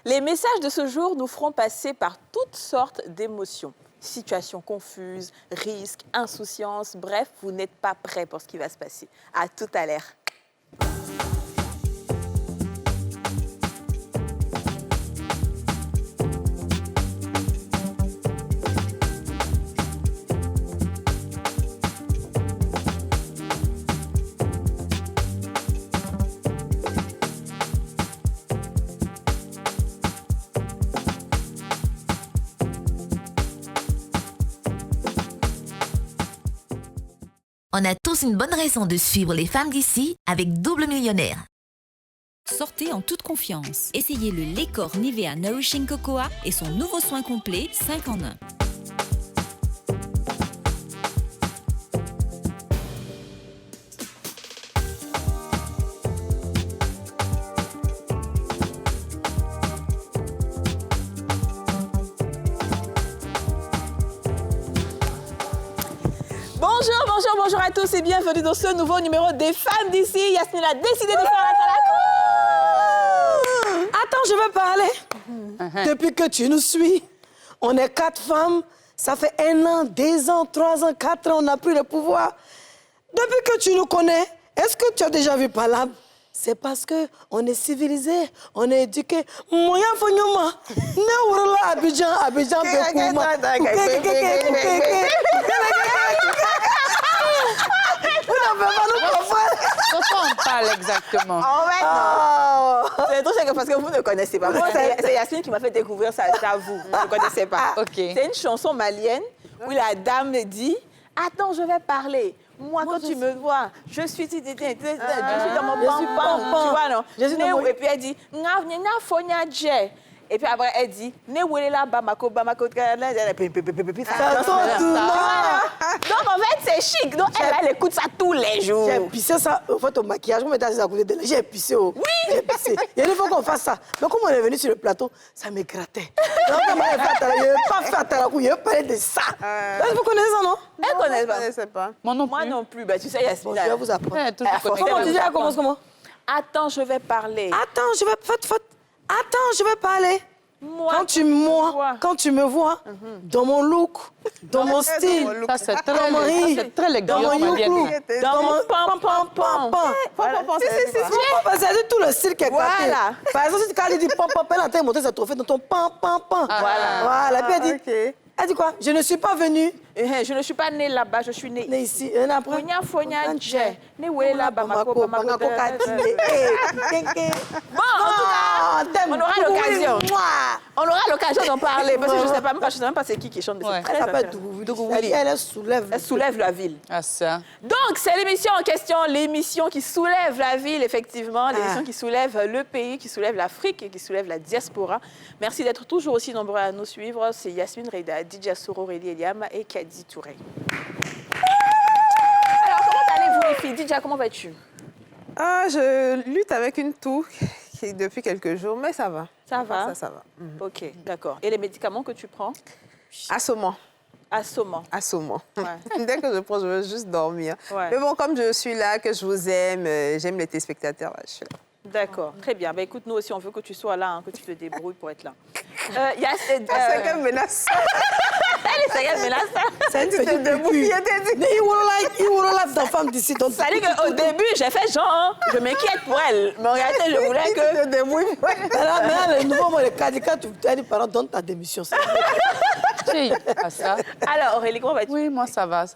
Les messages de ce jour nous feront passer par toutes sortes d'émotions. Situations confuses, risques, insouciance, bref, vous n'êtes pas prêts pour ce qui va se passer. À tout à l'heure. On a tous une bonne raison de suivre les femmes d'ici avec Double Millionnaire. Sortez en toute confiance. Essayez le lait corps Nivea Nourishing Cocoa et son nouveau soin complet 5 en 1. Bonjour à tous et bienvenue dans ce nouveau numéro des femmes d'ici. Yasmine a décidé de faire la talak. Attends, je veux parler. Depuis que tu nous suis, on est 4 femmes. Ça fait 1 an, 2 ans, 3 ans, 4 ans, on a pris le pouvoir. Depuis que tu nous connais, est-ce que tu as déjà vu Palab? C'est parce qu'on est civilisé, on est éduqué. Moyen Fonyoma, Naourla, Abidjan, Bekouma. Pourquoi on parle exactement? En fait, non. C'est trop parce que vous ne connaissez pas. Moi, c'est Yasmine qui m'a fait découvrir ça, c'est à vous. Vous ne connaissez pas. Okay. C'est une chanson malienne où la dame dit « Attends, je vais parler. Moi, quand tu me vois, je suis dans mon pam-pam. » Tu vois, non? Et puis elle dit « Nga fonya dje. » Et puis après, elle dit, ne la bamako, bamako, donc en fait, c'est chic. Donc elle écoute ça tous les jours. J'ai pissé ça, en fait, au maquillage, on met à côté d'elle. J'ai pissé. Oui. J'ai pissé. Il faut qu'on fasse ça. Mais comme on est venu sur le plateau, ça me grattait. Donc, je n'ai pas fait Atalakou, je parlais de ça. Vous connaissez ça, non? Elle ne connaît pas. Moi non plus. Moi non plus. Tu sais, Yasmine. Je vais vous apprendre. Comment tu dis, elle commence comment? Attends, je vais parler. Attends, je vais... Attends, je vais parler. Moi, quand tu me vois, dans mon look, dans mon style, ça c'est très élégant, dans mon yougou, dans mon pam-pam-pam. C'est tout le style qui est gâté. Par exemple, si tu dis pam-pam, elle est en train de monter sa trophée dans ton pam-pam-pam. Voilà. Puis elle dit quoi? Je ne suis pas venue. Je ne suis pas née là-bas, je suis née ici. Bon, en tout cas, on aura l'occasion. On aura l'occasion d'en parler parce que je ne sais même pas c'est qui chante. Elle s'appelle Dougouli. Elle soulève la ville. Ah ça. Donc, c'est l'émission en question, l'émission qui soulève la ville, effectivement, l'émission qui soulève le pays, qui soulève l'Afrique et qui soulève la diaspora. Merci d'être toujours aussi nombreux à nous suivre. C'est Yasmine Reida, Didia Soro, Réli Eliam et Kadi Touré. Alors, comment allez-vous les filles? Didia, comment vas-tu? Je lutte avec une toux depuis quelques jours, mais ça va. Ça va? Ça va. Ok, d'accord. Et les médicaments que tu prends? Assommant. Ouais. Dès que je prends, je veux juste dormir. Ouais. Mais bon, comme je suis là, que je vous aime, j'aime les téléspectateurs, je suis là. D'accord, très bien. Ben, écoute, nous aussi, on veut que tu sois là, que tu te débrouilles pour être là. C'est quelle menace? C'est quelle menace? C'est une petite debout. Il will dans femme d'ici. Ça dit qu'au début, j'ai fait genre, je m'inquiète pour elle. Mais en réalité, je voulais que... te débrouilles. Mais le nouveau mot, le cadika, tu as dit, parents, donne ta démission. Ça. Alors, Aurélie, comment vas-tu? Oui, moi, ça va.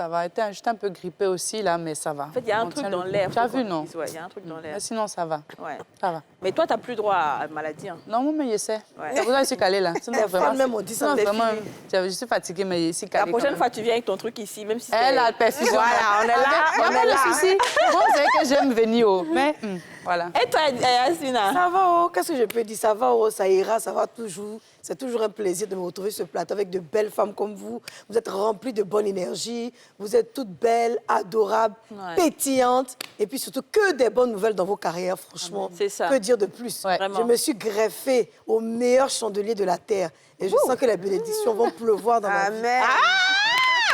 J'étais un peu grippée aussi, là, mais ça va. En fait, il y a un truc dans l'air. Tu as vu, non? Il y a un truc dans l'air. Sinon, ça va. Ouais. Ça va. Mais toi, tu n'as plus droit à la maladie. Hein. Non, mais je sais. C'est pour ça que je suis calée, là. Sinon, vraiment, même on dit ça. Vraiment, je suis fatiguée, mais je suis calée. La prochaine fois, tu viens avec ton truc ici, même si c'est... Elle a le perfusion. Voilà, on est là. Il n'y a pas de souci. Bon, c'est que j'aime venir, mais... Voilà. Et toi, Yasmina? Ça va, qu'est-ce que je peux dire? Ça va, ça ira, ça va toujours. C'est toujours un plaisir de me retrouver sur ce plateau avec de belles femmes comme vous. Vous êtes remplies de bonne énergie. Vous êtes toutes belles, adorables, pétillantes. Et puis surtout, que des bonnes nouvelles dans vos carrières, franchement. C'est ça. Que dire de plus? Ouais. Je me suis greffée au meilleur chandelier de la Terre. Et je sens que les bénédictions vont pleuvoir dans ma vie. Amen.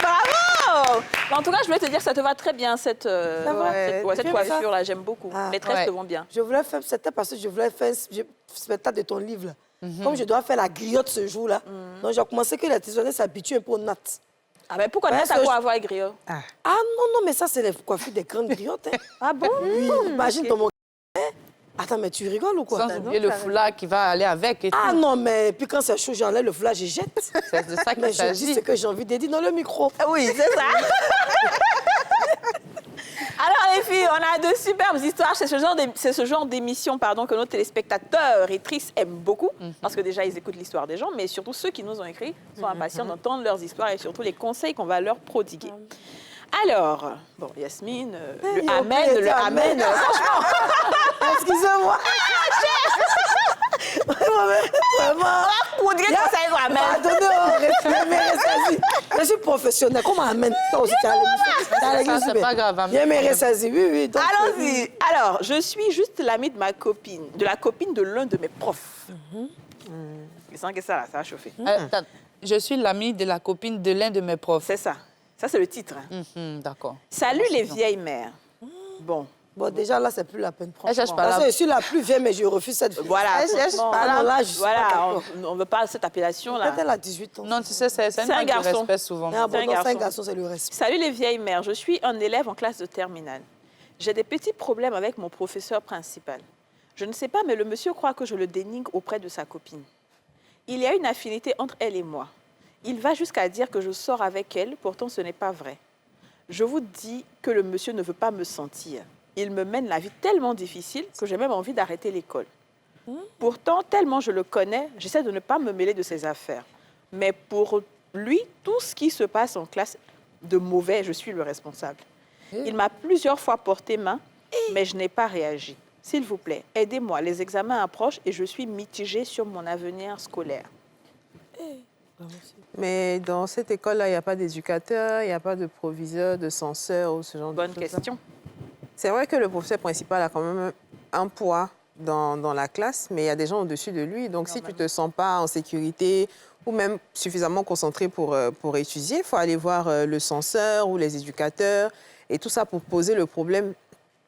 Bravo! En tout cas, je voulais te dire que ça te va très bien, cette coiffure-là. J'aime beaucoup. Les tresses te vont bien. Je voulais faire, c'était parce que je voulais faire un spectacle de ton livre. Là. Comme je dois faire la griotte ce jour-là, donc j'ai commencé que les tisonniers s'habituent un peu aux nattes. Ah ben pourquoi natte à quoi avoir avec griot? Ah non, mais ça, c'est les coiffures des grandes griottes. Hein. Ah bon? Oui, imagine ton mon... Attends, mais tu rigoles ou quoi? Sans oublier le foulard qui va aller avec et tout. Ah non, mais puis quand c'est chaud, j'enlève le foulard, je jette. C'est de ça qu'il Mais je dis s'agit. ce que j'ai envie de dire dans le micro. Oui, c'est ça. Alors les filles, on a de superbes histoires. C'est ce genre d'émission que nos téléspectateurs et tristes aiment beaucoup. Parce que déjà, ils écoutent l'histoire des gens, mais surtout ceux qui nous ont écrit sont impatients d'entendre leurs histoires et surtout les conseils qu'on va leur prodiguer. Alors, bon, Yasmine, le amen, franchement. Excusez-moi. Vraiment. Pour dire que ça est amen. Pardonnez, je suis professionnelle. Comment amène ça aussi? Ça, c'est pas grave. Bien, mais ressaisi, oui. Allons-y. Alors, je suis juste l'amie de ma copine, de la copine de l'un de mes profs. Je sens que ça va chauffer. Attends, je suis l'amie de la copine de l'un de mes profs. C'est ça. Ça, c'est le titre. D'accord. Salut les vieilles mères. Bon, déjà, là, c'est plus la peine. Elle cherche pas Parce là. que je suis la plus vieille, mais je refuse cette vie. voilà. Elle cherche franchement, pas là. Là, je suis voilà, pas d'accord. on ne veut pas cette appellation-là. Peut-être elle a 18 ans. Non, tu sais, c'est C'est une un manque de garçon. respect souvent. Ah, bon, c'est un non, c'est un garçon. garçon, c'est le respect. Salut les vieilles mères, je suis un élève en classe de terminale. J'ai des petits problèmes avec mon professeur principal. Je ne sais pas, mais le monsieur croit que je le dénigre auprès de sa copine. Il y a une affinité entre elle et moi. Il va jusqu'à dire que je sors avec elle, pourtant ce n'est pas vrai. Je vous dis que le monsieur ne veut pas me sentir. Il me mène la vie tellement difficile que j'ai même envie d'arrêter l'école. Pourtant, tellement je le connais, j'essaie de ne pas me mêler de ses affaires. Mais pour lui, tout ce qui se passe en classe de mauvais, je suis le responsable. Il m'a plusieurs fois porté main, mais je n'ai pas réagi. S'il vous plaît, aidez-moi. Les examens approchent et je suis mitigée sur mon avenir scolaire. Mais dans cette école-là, il n'y a pas d'éducateur, il n'y a pas de proviseur, de censeur ou ce genre de choses. Bonne question. C'est vrai que le professeur principal a quand même un poids dans la classe, mais il y a des gens au-dessus de lui. Donc, si tu ne te sens pas en sécurité ou même suffisamment concentré pour étudier, il faut aller voir le censeur ou les éducateurs et tout ça pour poser le problème.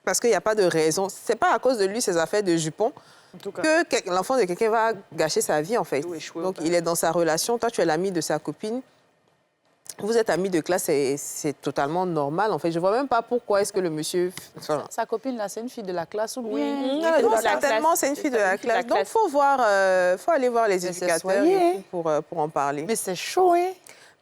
Parce qu'il n'y a pas de raison. Ce n'est pas à cause de lui, ces affaires de jupons, que l'enfant de quelqu'un va gâcher sa vie, en fait. Donc, il est dans sa relation. Toi, tu es l'ami de sa copine. Vous êtes amis de classe, c'est totalement normal. En fait, je ne vois même pas pourquoi est-ce que le monsieur... Voilà. Sa copine, là, c'est une fille de la classe ou bien... Non, certainement, c'est une fille de la classe. Donc, il faut aller voir les éducateurs pour en parler. Mais c'est chaud, hein?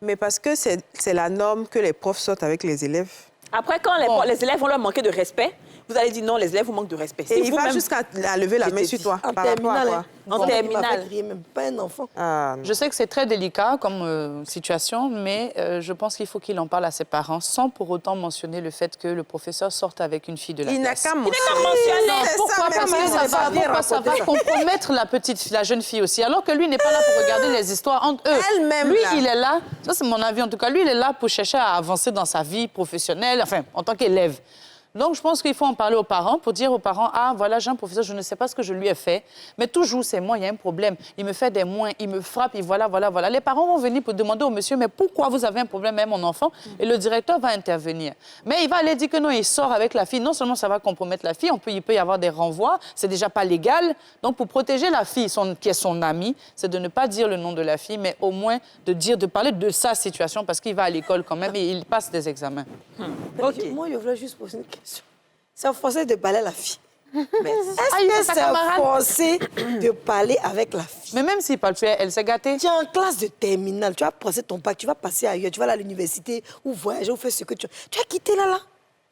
Mais parce que c'est la norme que les profs sortent avec les élèves. Après, quand les élèves vont leur manquer de respect, vous allez dire non, les élèves vous manquent de respect. Et il va jusqu'à lever la main sur toi. En par rapport à quoi? En terminale. Même pas un enfant. Je sais que c'est très délicat comme situation, mais je pense qu'il faut qu'il en parle à ses parents sans pour autant mentionner le fait que le professeur sorte avec une fille de la Il n'a classe. qu'à mentionner. Non, pourquoi? Parce que ça va compromettre la jeune fille aussi, alors que lui n'est pas là pour regarder les histoires entre eux. Elle-même, lui, là. il est là, ça c'est mon avis en tout cas, lui, il est là pour chercher à avancer dans sa vie professionnelle, enfin, en tant qu'élève. Donc, je pense qu'il faut en parler aux parents pour dire aux parents, ah, voilà, j'ai un professeur, je ne sais pas ce que je lui ai fait, mais toujours, c'est moi, il y a un problème. Il me fait des moins, il me frappe, et voilà. Les parents vont venir pour demander au monsieur, mais pourquoi vous avez un problème avec mon enfant? Et le directeur va intervenir. Mais il va aller dire que non, il sort avec la fille. Non seulement ça va compromettre la fille, il peut y avoir des renvois, c'est déjà pas légal. Donc, pour protéger la fille, qui est son amie, c'est de ne pas dire le nom de la fille, mais au moins de parler de sa situation, parce qu'il va à l'école quand même et il passe des examens. Okay. Moi, je voulais juste poser une question. C'est forcé de parler à la fille. Est-ce que c'est forcé de parler avec la fille? Mais même s'il parle plus, elle s'est gâtée. Tu es en classe de terminale, tu vas passer ton bac, tu vas passer ailleurs, tu vas aller à l'université ou voyager ou faire ce que tu veux. Tu as quitté là.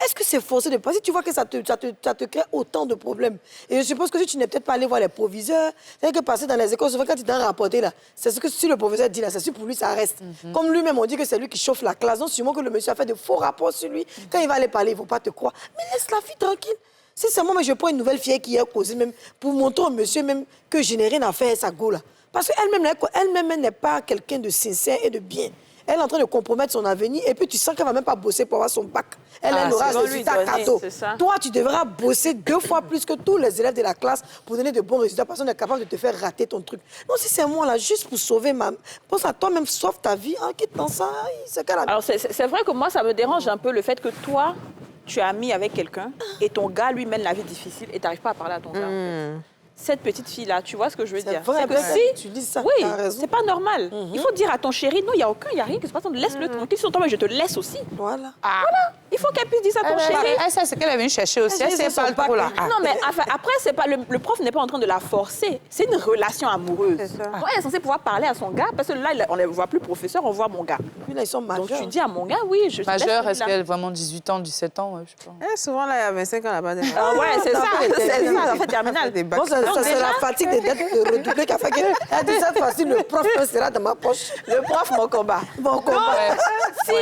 Est-ce que c'est forcé de passer? Tu vois que ça te crée autant de problèmes. Et je suppose que si tu n'es peut-être pas allé voir les proviseurs, c'est que passer dans les écoles, souvent quand tu t'en rapporté là, c'est ce que si le professeur dit là, c'est sûr pour lui, ça reste. Comme lui-même, on dit que c'est lui qui chauffe la classe. Donc, sûrement que le monsieur a fait de faux rapports sur lui. Quand il va aller parler, il ne faut pas te croire. Mais laisse la fille tranquille. Si c'est moi, mais je prends une nouvelle fille qui est causée même pour montrer au monsieur même que je n'ai rien à faire à sa go là. Parce qu'elle-même n'est pas quelqu'un de sincère et de bien. elle est en train de compromettre son avenir et puis tu sens qu'elle ne va même pas bosser pour avoir son bac. Elle aura c'est un lui résultat donner, cadeau. c'est ça. Toi, tu devras bosser 2 fois plus que tous les élèves de la classe pour donner de bons résultats parce qu'on est capable de te faire rater ton truc. Non, si c'est moi là, juste pour sauver ma... Pense à toi-même, sauve ta vie, hein, quitte dans ça. C'est qu'elle a... Alors, c'est vrai que moi, ça me dérange un peu le fait que toi, tu es ami avec quelqu'un et ton gars, lui, mène la vie difficile et tu n'arrives pas à parler à ton gars. En fait. Cette petite fille-là, tu vois ce que je veux dire? Vrai, c'est que si... tu dis ça, oui, t'as raison. c'est pas normal. Il faut dire à ton chéri, non, il n'y a rien qui se passe, laisse-le tranquille sur toi, mais je te laisse aussi. Voilà. Voilà, il faut qu'elle puisse dire ça à ton chéri. Ça, c'est qu'elle est venue chercher aussi. Elle sait pas trop là. Non, mais enfin, après, c'est pas, le prof n'est pas en train de la forcer. C'est une relation amoureuse. C'est ça. Donc, elle est censée pouvoir parler à son gars, parce que là, on ne voit plus professeur, on voit mon gars. Puis là, ils sont majeurs. Donc, tu dis à mon gars, oui, je te laisse Majeure, est-ce celui-là. qu'elle a vraiment 18 ans, 17 ans? Ouais, je sais pas. Souvent, là, il y a 25 ans là-bas. Ah ouais, c'est ça, c'est ça, en fait, terminal. Des bacs. Bon, ça, c'est déjà- la fatigue de redoubler qui a fait qu'elle a dit cette fois-ci, le prof sera dans ma poche. Le prof, mon combat. Bon combat. Si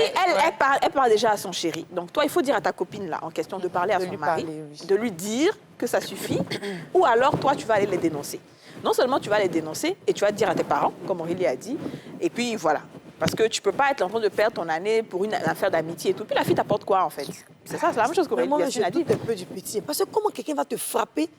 elle parle déjà à son chéri, donc toi, il faut dire à ta copine là, en question de parler à son lui mari, parler, oui. de lui dire que ça suffit, ou alors toi, tu vas aller les dénoncer. Non seulement tu vas les dénoncer, et tu vas dire à tes parents, comme Aurélie a dit, et puis voilà. Parce que tu peux pas être en train de perdre ton année pour une affaire d'amitié et tout. Puis la fille t'apporte quoi, en fait? C'est ça, c'est la même chose Mais qu'Aurélie moi, Yacine j'ai a dit. tout un peu du pitié. Parce que comment quelqu'un va te frapper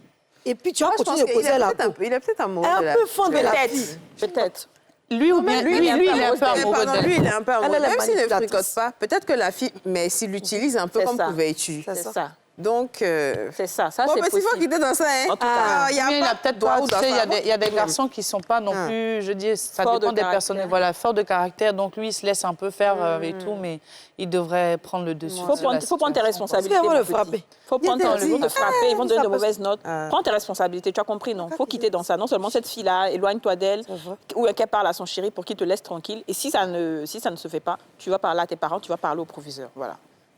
et puis tu vas Moi, je pense continuer de qu'il poser est la peut-être peau. il est peut-être amoureux de Un la peu fond de la fille. Peut-être. Lui ou bien lui, il est un peu amoureux Pardon, d'elle. lui, il est un peu amoureux. Elle est Même s'il ne manipulatrice. fricote pas, peut-être que la fille, mais s'il l'utilise un peu C'est comme ça. couverture. C'est ça. Donc, C'est ça. Ça, bon, c'est mais s'il faut possible. quitter dans ça, hein. En tout cas, il y a Lui, il pas a peut-être de droit pas, ou tu sais, il y a des d'affaire. garçons qui ne sont pas non plus, je dis, ça Forts de dépend des caractère. personnes, voilà, forts de caractère, donc lui, il se laisse un peu faire et tout, mais il devrait prendre le dessus. Il faut prendre tes Parce responsabilités. qu'ils vont mon le petit. frapper. Faut prendre Il a ils dit, vont te frapper, ils vont te donner de mauvaises notes. Ah. Prends tes responsabilités, tu as compris, non? Faut quitter dans ça. Non seulement cette fille-là, éloigne-toi d'elle, ou qu'elle parle à son chéri pour qu'il te laisse tranquille. Et si ça ne se fait pas, tu vas parler à tes parents, tu vas parler au proviseur. Voilà.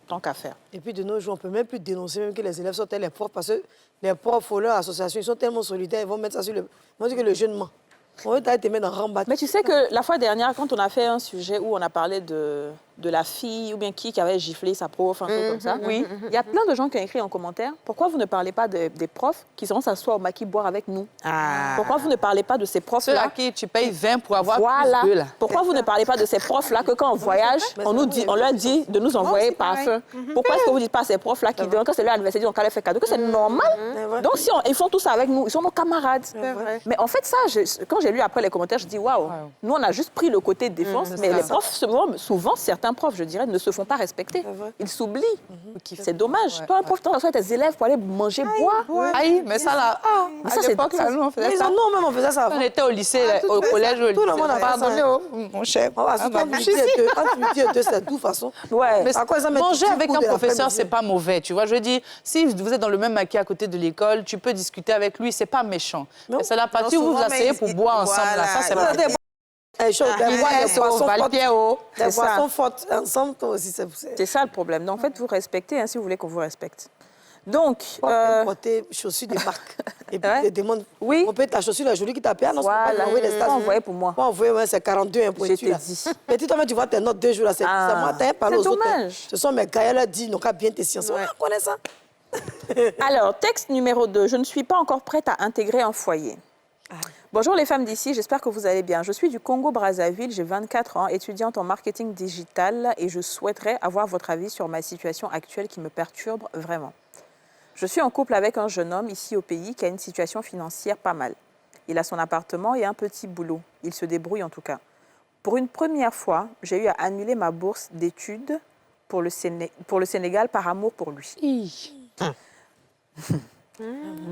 Tant qu'à faire. Et puis de nos jours, on ne peut même plus dénoncer même que les élèves sortent les profs parce que les profs ou leur association, ils sont tellement solidaires, ils vont mettre ça sur le... Moi, je dis que le jeune ment. On veut te mettre en rembat. Mais tu sais que la fois dernière, quand on a fait un sujet où on a parlé de la fille ou bien qui avait giflé sa prof, un truc comme ça, oui, il y a plein de gens qui ont écrit en commentaire, pourquoi vous ne parlez pas des profs qui seront s'asseoir au maquis boire avec nous? Pourquoi vous ne parlez pas de ces Ceux à profs-là? qui tu payes 20 pour avoir Voilà. plus d'eux, là. Pourquoi vous ne parlez pas de ces profs-là que quand on voyage, on leur dit de nous envoyer parfum? Pourquoi est-ce que vous ne dites pas à ces profs-là qui donnent, quand c'est leur anniversaire, ils ont qu'à leur faire cadeau, que c'est normal? Donc si ils font tout ça avec nous, ils sont nos camarades. vrai. Mais en fait, ça, quand j'ai lu après les commentaires, je dis waouh, nous on a juste pris le côté de défense, mais les profs, souvent, certains profs, je dirais, ne se font pas respecter. Ils s'oublient. C'est dommage. Toi, un prof, tu reçois tes élèves pour aller manger, boire. Aïe, mais ça, là, Mais à ça, c'est- l'époque, là, nous, on faisait Mais ça. non, même on faisait ça avant. On était au lycée, au collège, au lycée. Tout le monde a fait ça. Pardonnez, mon cher. On va Ah, bah, entre midi et deux, c'est de toute façon. Ouais. Mais À quoi ça met manger tout avec coup un de professeur, l'après-midi? c'est pas mauvais, tu vois. Je veux dire, si vous êtes dans le même maquis à côté de l'école, tu peux discuter avec lui, c'est pas méchant. Mais c'est la partie où vous vous souvent, asseyez mais pour ils- boire ensemble, là, ça, c'est pas... Des poissons fortes. Des C'est ça. poissons fortes ensemble, toi aussi, c'est... C'est ça le problème. Donc, en fait, vous respectez si vous voulez qu'on vous respecte. Donc, Porter chaussures de marque. Et puis, Ouais. ils demandent, Oui. on peut ta chaussure, la jolie qui t'a payé. Non, Voilà. c'est pas envoyer les Pas États-Unis. envoyer pour moi. Pas envoyer, ouais, c'est 42, un point Je t'ai là. dit. Mais toi, tu vois tes notes 2 jours là, c'est Ah. moi, t'as parlé C'est aux autres. dommage. Ce sont mes gars, elle a dit, ils n'ont qu'à bien tes sciences. Ouais, on connaît ça. alors, texte numéro 2. Je ne suis pas encore prête à intégrer un foyer. Bonjour les femmes d'ici, j'espère que vous allez bien. Je suis du Congo-Brazzaville, j'ai 24 ans, étudiante en marketing digital et je souhaiterais avoir votre avis sur ma situation actuelle qui me perturbe vraiment. Je suis en couple avec un jeune homme ici au pays qui a une situation financière pas mal. Il a son appartement et un petit boulot. Il se débrouille en tout cas. Pour une première fois, j'ai eu à annuler ma bourse d'études pour le Sénégal par amour pour lui.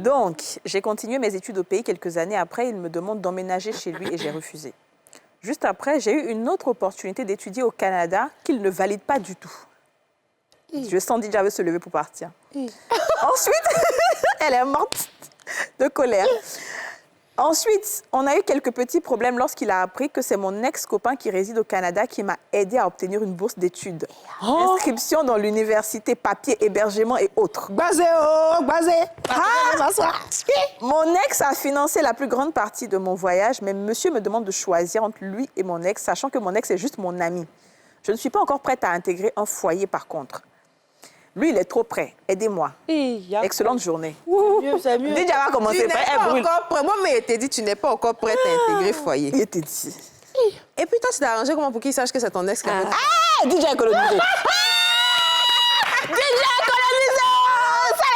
Donc, j'ai continué mes études au pays quelques années après. Il me demande d'emménager chez lui et j'ai refusé. Juste après, j'ai eu une autre opportunité d'étudier au Canada qu'il ne valide pas du tout. Je sens déjà veut se lever pour partir. Ensuite, elle est morte de colère. Ensuite, on a eu quelques petits problèmes lorsqu'il a appris que c'est mon ex-copain qui réside au Canada qui m'a aidé à obtenir une bourse d'études. Inscription dans l'université, papier, hébergement et autres. Basé. Mon ex a financé la plus grande partie de mon voyage, mais monsieur me demande de choisir entre lui et mon ex, sachant que mon ex est juste mon ami. Je ne suis pas encore prête à intégrer un foyer par contre. Lui, il est trop prêt. Aidez-moi. Excellente journée. C'est mieux. Déjà, va Tu commencer. n'es Elle pas brûle. encore prêt. Moi, mais il t'a dit, tu n'es pas encore prête à intégrer foyer. Il était dit. Et puis toi, tu t'es arrangé comment pour qu'il sache que c'est ton ex qui a fait... Ah, DJ colonisé. DJ colonisé. Ça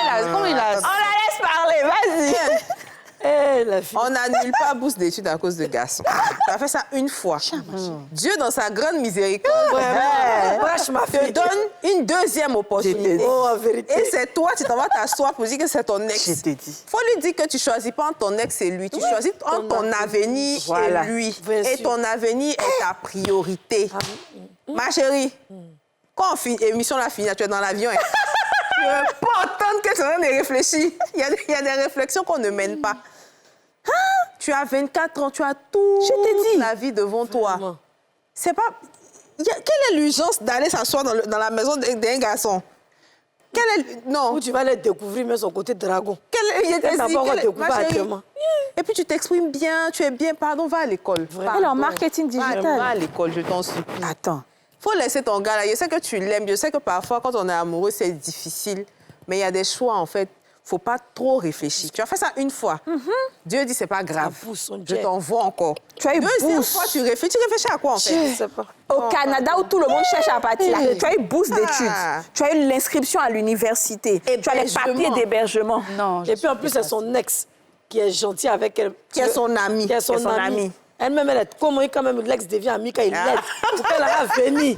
là. Comment il a... On la laisse parler, vas-y. Eh, la fille. On n'annule pas bourse d'études à cause de garçons. Tu as fait ça une fois. Dieu, dans sa grande miséricorde, Wesh, ma te fille. donne une deuxième opportunité. Oh, en vérité. Et c'est toi, tu t'en vas t'asseoir pour dire que c'est ton ex. Je t'ai dit. Faut lui dire que tu choisis pas entre ton ex et lui. Tu choisis entre ton avenir Voilà. et lui. Bien Et sûr. ton avenir est ta priorité. Ma chérie, quand l'émission l'a fini, tu es dans l'avion. Tu ne peux pas entendre que tu es en train de réfléchir. Il y a des réflexions qu'on ne mène pas. Tu as 24 ans, tu as toute la vie devant toi. Vraiment. C'est pas... Quelle est l'urgence d'aller s'asseoir dans la maison d'un garçon? Non. Où tu vas aller découvrir même son côté dragon. Il Elle n'a pas encore découvert ma chérie. actuellement. Et puis tu t'exprimes bien, tu es bien. Pardon, va à l'école. Elle est en marketing digital. Va à l'école, je t'en supplie. Attends. Faut laisser ton gars là. Je sais que tu l'aimes. Je sais que parfois, quand on est amoureux, c'est difficile. Mais il y a des choix, en fait. Faut pas trop réfléchir. Tu as fait ça une fois. Dieu dit, c'est pas grave. Ça pousse son Je jet. t'envoie encore. Tu as eu Deuxième boost. fois, tu réfléchis. Tu réfléchis à quoi, en fait? Je sais pas. Au Canada, où tout le monde cherche à partir, tu as eu bourse d'études, Ah. tu as eu l'inscription à l'université, tu as les papiers Hébergement. d'hébergement. Non, Et puis en plus, c'est son ex qui est gentil avec elle. Qui est son ami. Qui est son ami. Elle-même, elle est comment quand même l'ex devient ami quand il l'aide. Pour qu'elle va venir.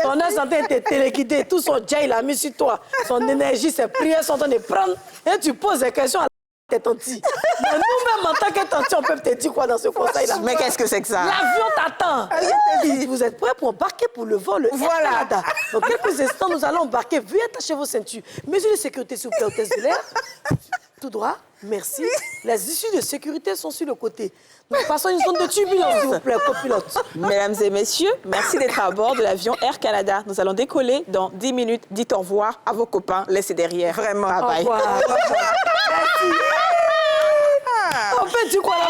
Ton ex est en train de te téléguider. Tout son jet, il a mis sur toi. Son énergie, ses prières sont en train de prendre. Et tu poses des questions à tes tantis. Mais nous-mêmes, en tant que tantis, on peut te dire quoi dans ce conseil-là? Mais qu'est-ce que c'est que ça? L'avion t'attend. Vous êtes prêts pour embarquer pour le vol Air Canada. Dans quelques instants, nous allons embarquer. Veuillez attacher vos ceintures. Mesures de sécurité, s'il vous plaît, hôtesse de l'air. Tout droit. Merci. Les issues de sécurité sont sur le côté. Nous passons une zone de turbulence, s'il vous plaît, copilote. Mesdames et messieurs, merci d'être à bord de l'avion Air Canada. Nous allons décoller dans 10 minutes. Dites au revoir à vos copains. Laissez derrière. Vraiment. Bye Au bye. revoir. Merci. On fait du quoi là?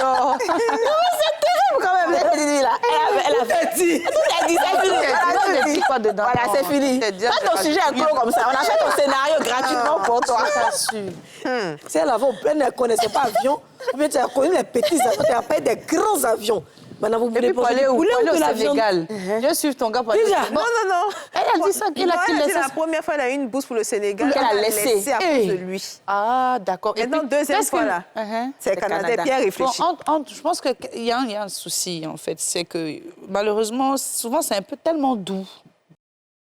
J'adore. C'est terrible quand même. Elle a dit là. Elle a dit. Tout a dit, c'est fini. Elle a dit quoi dedans? Voilà, c'est fini. Quand ton sujet est clos comme ça, on a fait ton scénario gratuitement pour toi. Si elle avait, elle ne connaissait pas avion, ou bien tu as connu les petits avions, tu n'as pas eu des grands avions. Maintenant, vous Et voulez puis pour aller où? poulet Pour aller ou de au l'avion? Sénégal. Je vais suivre ton gars pour aller au Déjà? Sénégal. Non. Elle a dit ça, qu'il a C'est laissé. la première fois qu'elle a eu une bourse pour le Sénégal. Qu'elle a Elle laissé. à cause de lui. Ah, d'accord. Et Maintenant, puis, deuxième qu'est-ce fois, que- là, c'est Le Canada. Et puis, elle réfléchit. Bon, je pense qu'il y a un souci, en fait. C'est que, malheureusement, souvent, c'est un peu tellement doux.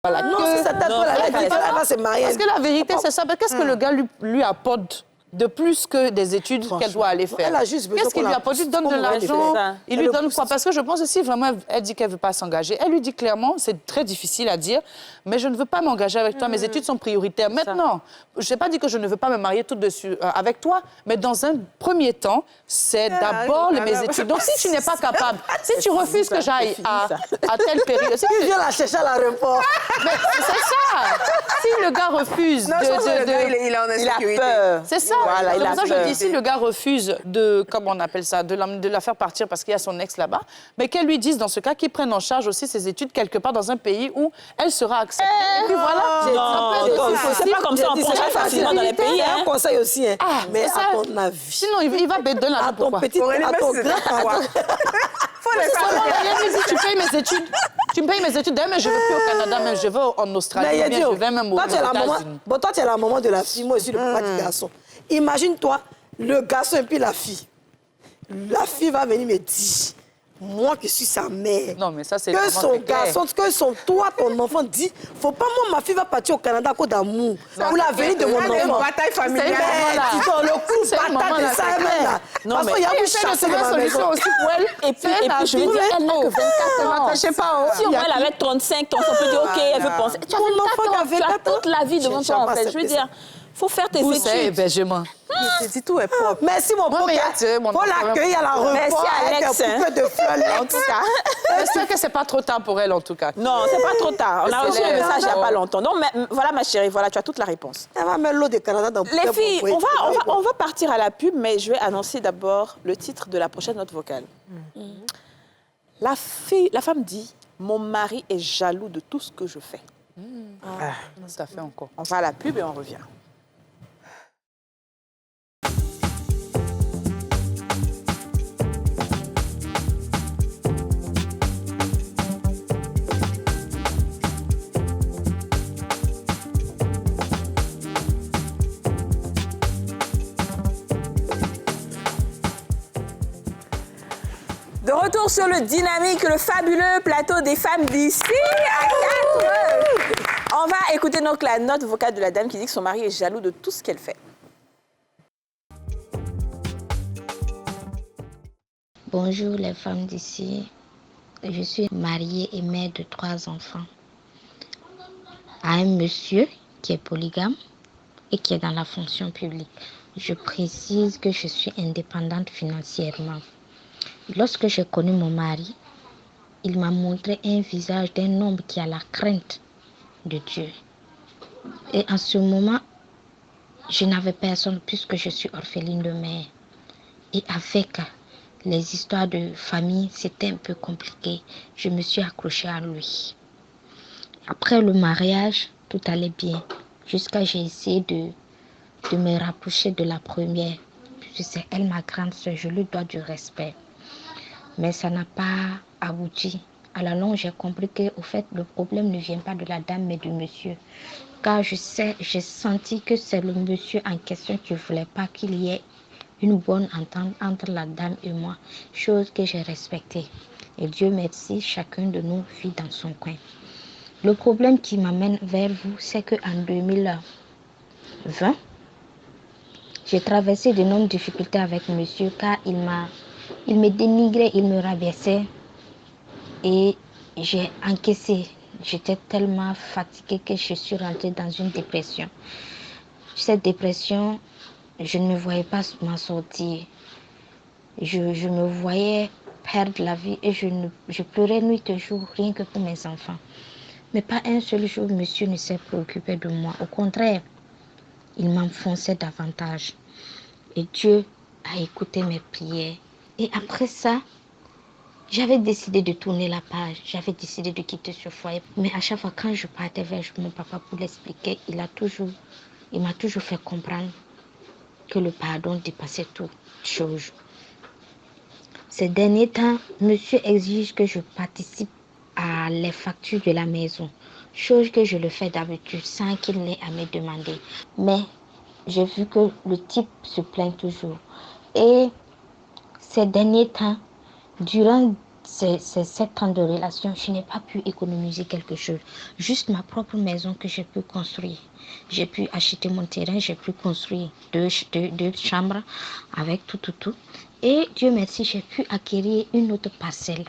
Voilà, Non, que- c'est sa tête, elle va se marier. Parce que la vérité, c'est ça. Qu'est-ce que le gars lui apporte de plus que des études qu'elle doit aller faire? Elle a juste besoin Qu'est-ce qu'il qu'on lui la apporte? Il pousse. donne de Comme on va l'argent. dire ça. Il lui Elle donne le quoi? pousse. Parce que je pense aussi, vraiment, elle dit qu'elle ne veut pas s'engager. Elle lui dit clairement, c'est très difficile à dire, mais je ne veux pas m'engager avec toi. Mes études sont prioritaires. Maintenant, je n'ai pas dit que je ne veux pas me marier tout dessus avec toi, mais dans un premier temps, c'est d'abord mes études. Donc, si tu n'es pas capable, si tu refuses que j'aille à telle période, si Tu viens la chercher à l'aéroport. mais c'est ça. Si le gars refuse Non, je pense que le gars, il est en Il a insécurité. peur. c'est ça. Voilà, C'est il a pour ça que je peur. dis, si le gars refuse de, comment on appelle ça, de la faire partir parce qu'il y a son ex là-bas, mais qu'elle lui dise dans ce cas qu'il prenne en charge aussi ses études quelque part dans un pays où elle sera acceptée. Et puis voilà. Ça peut être aussi c'est pas comme ça, on projette facilement dans les pays. C'est un conseil aussi. Hein. Ah, Mais c'est à ça. ton avis, Sinon, il va donner à l'argent ton pourquoi? petit, Aurélie, à même ton si c'est grand, toi. Faut les faire. Elle lui dit, tu payes mes études. Tu me payes mes études. D'ailleurs, mais je ne veux plus au Canada, mais je vais en Australie. Mais ou bien Yadio, je vais même aux toi, tu es la maman, États-Unis. bon, toi, tu es la maman de la fille, moi aussi le papa du garçon. Imagine-toi, le garçon et puis la fille. La fille va venir me dire, moi qui suis sa mère, Non, mais ça, c'est que vraiment son clair. garçon, que toi, ton enfant dit, faut pas moi, ma fille va partir au Canada à cause d'amour. Pour la venue de mon Il y a une enfant. bataille familiale. C'est une maman, là. Tu vois, le coup C'est une maman, patate là, de ça, c'est même clair. là. Non, Parce mais qu'il y a Elle une essaie de chasse trouver dans une ma maison. solution aussi pour elle. Et puis je veux dire, elle n'a que 24 ans. Je sais pas. Si au moins elle avait 35 ans, on peut dire, OK, elle veut penser. Tu as Mon 24 enfant ans, avait tu as 24 ans. toute la vie devant J'ai toi, en jamais fait. Je veux accepté dire, il faut faire tes Bourse et études. hébergement. Je dis tout est propre. Merci, mon Moi, mais pote. attirez mon Faut enfant. l'accueillir à l'aéroport Merci, avec Alex, un bouquet de fleurs. En tout cas. J'espère que c'est pas trop tard pour elle, en tout cas. Non, c'est pas trop tard. On a reçu le l'air. message il n'y a pas longtemps. Donc, voilà, ma chérie, voilà, tu as toute la réponse. Elle va mettre l'eau de Canada dans le Les filles, on va partir à la pub, mais je vais annoncer d'abord le titre de la prochaine note vocale. La femme dit, mon mari est jaloux de tout ce que je fais. Ça fait encore. On va à la pub et on revient. De retour sur le dynamique, le fabuleux plateau des femmes d'ici à 4. On va écouter donc la note vocale de la dame qui dit que son mari est jaloux de tout ce qu'elle fait. Bonjour les femmes d'ici. Je suis mariée et mère de 3 enfants à un monsieur qui est polygame et qui est dans la fonction publique. Je précise que je suis indépendante financièrement. Lorsque j'ai connu mon mari, il m'a montré un visage d'un homme qui a la crainte de Dieu. Et en ce moment, je n'avais personne puisque je suis orpheline de mère. Et avec les histoires de famille, c'était un peu compliqué. Je me suis accrochée à lui. Après le mariage, tout allait bien. Jusqu'à j'ai essayé de me rapprocher de la première. Puisque c'est elle ma grande soeur, je lui dois du respect. Mais ça n'a pas abouti. À la longue, j'ai compris que, au fait, le problème ne vient pas de la dame, mais du monsieur. Car j'ai senti que c'est le monsieur en question qui ne voulait pas qu'il y ait une bonne entente entre la dame et moi, chose que j'ai respectée. Et Dieu merci, chacun de nous vit dans son coin. Le problème qui m'amène vers vous, c'est qu'en 2020, j'ai traversé d'énormes difficultés avec monsieur car il me dénigrait, il me rabaissait et j'ai encaissé. J'étais tellement fatiguée que je suis rentrée dans une dépression. Cette dépression, je ne me voyais pas m'en sortir. Je me voyais perdre la vie et je pleurais nuit et jour, rien que pour mes enfants. Mais pas un seul jour, monsieur ne s'est préoccupé de moi. Au contraire, il m'enfonçait davantage. Et Dieu a écouté mes prières. Et après ça, j'avais décidé de tourner la page. J'avais décidé de quitter ce foyer. Mais à chaque fois, quand je partais vers mon papa pour l'expliquer, il m'a toujours fait comprendre que le pardon dépassait toute chose. Ces derniers temps, monsieur exige que je participe à les factures de la maison, chose que je le fais d'habitude sans qu'il n'ait à me demander. Mais j'ai vu que le type se plaint toujours. Et ces derniers temps, durant ces 7 ans de relation, je n'ai pas pu économiser quelque chose. Juste ma propre maison que j'ai pu construire. J'ai pu acheter mon terrain, j'ai pu construire deux chambres avec tout. Et Dieu merci, j'ai pu acquérir une autre parcelle.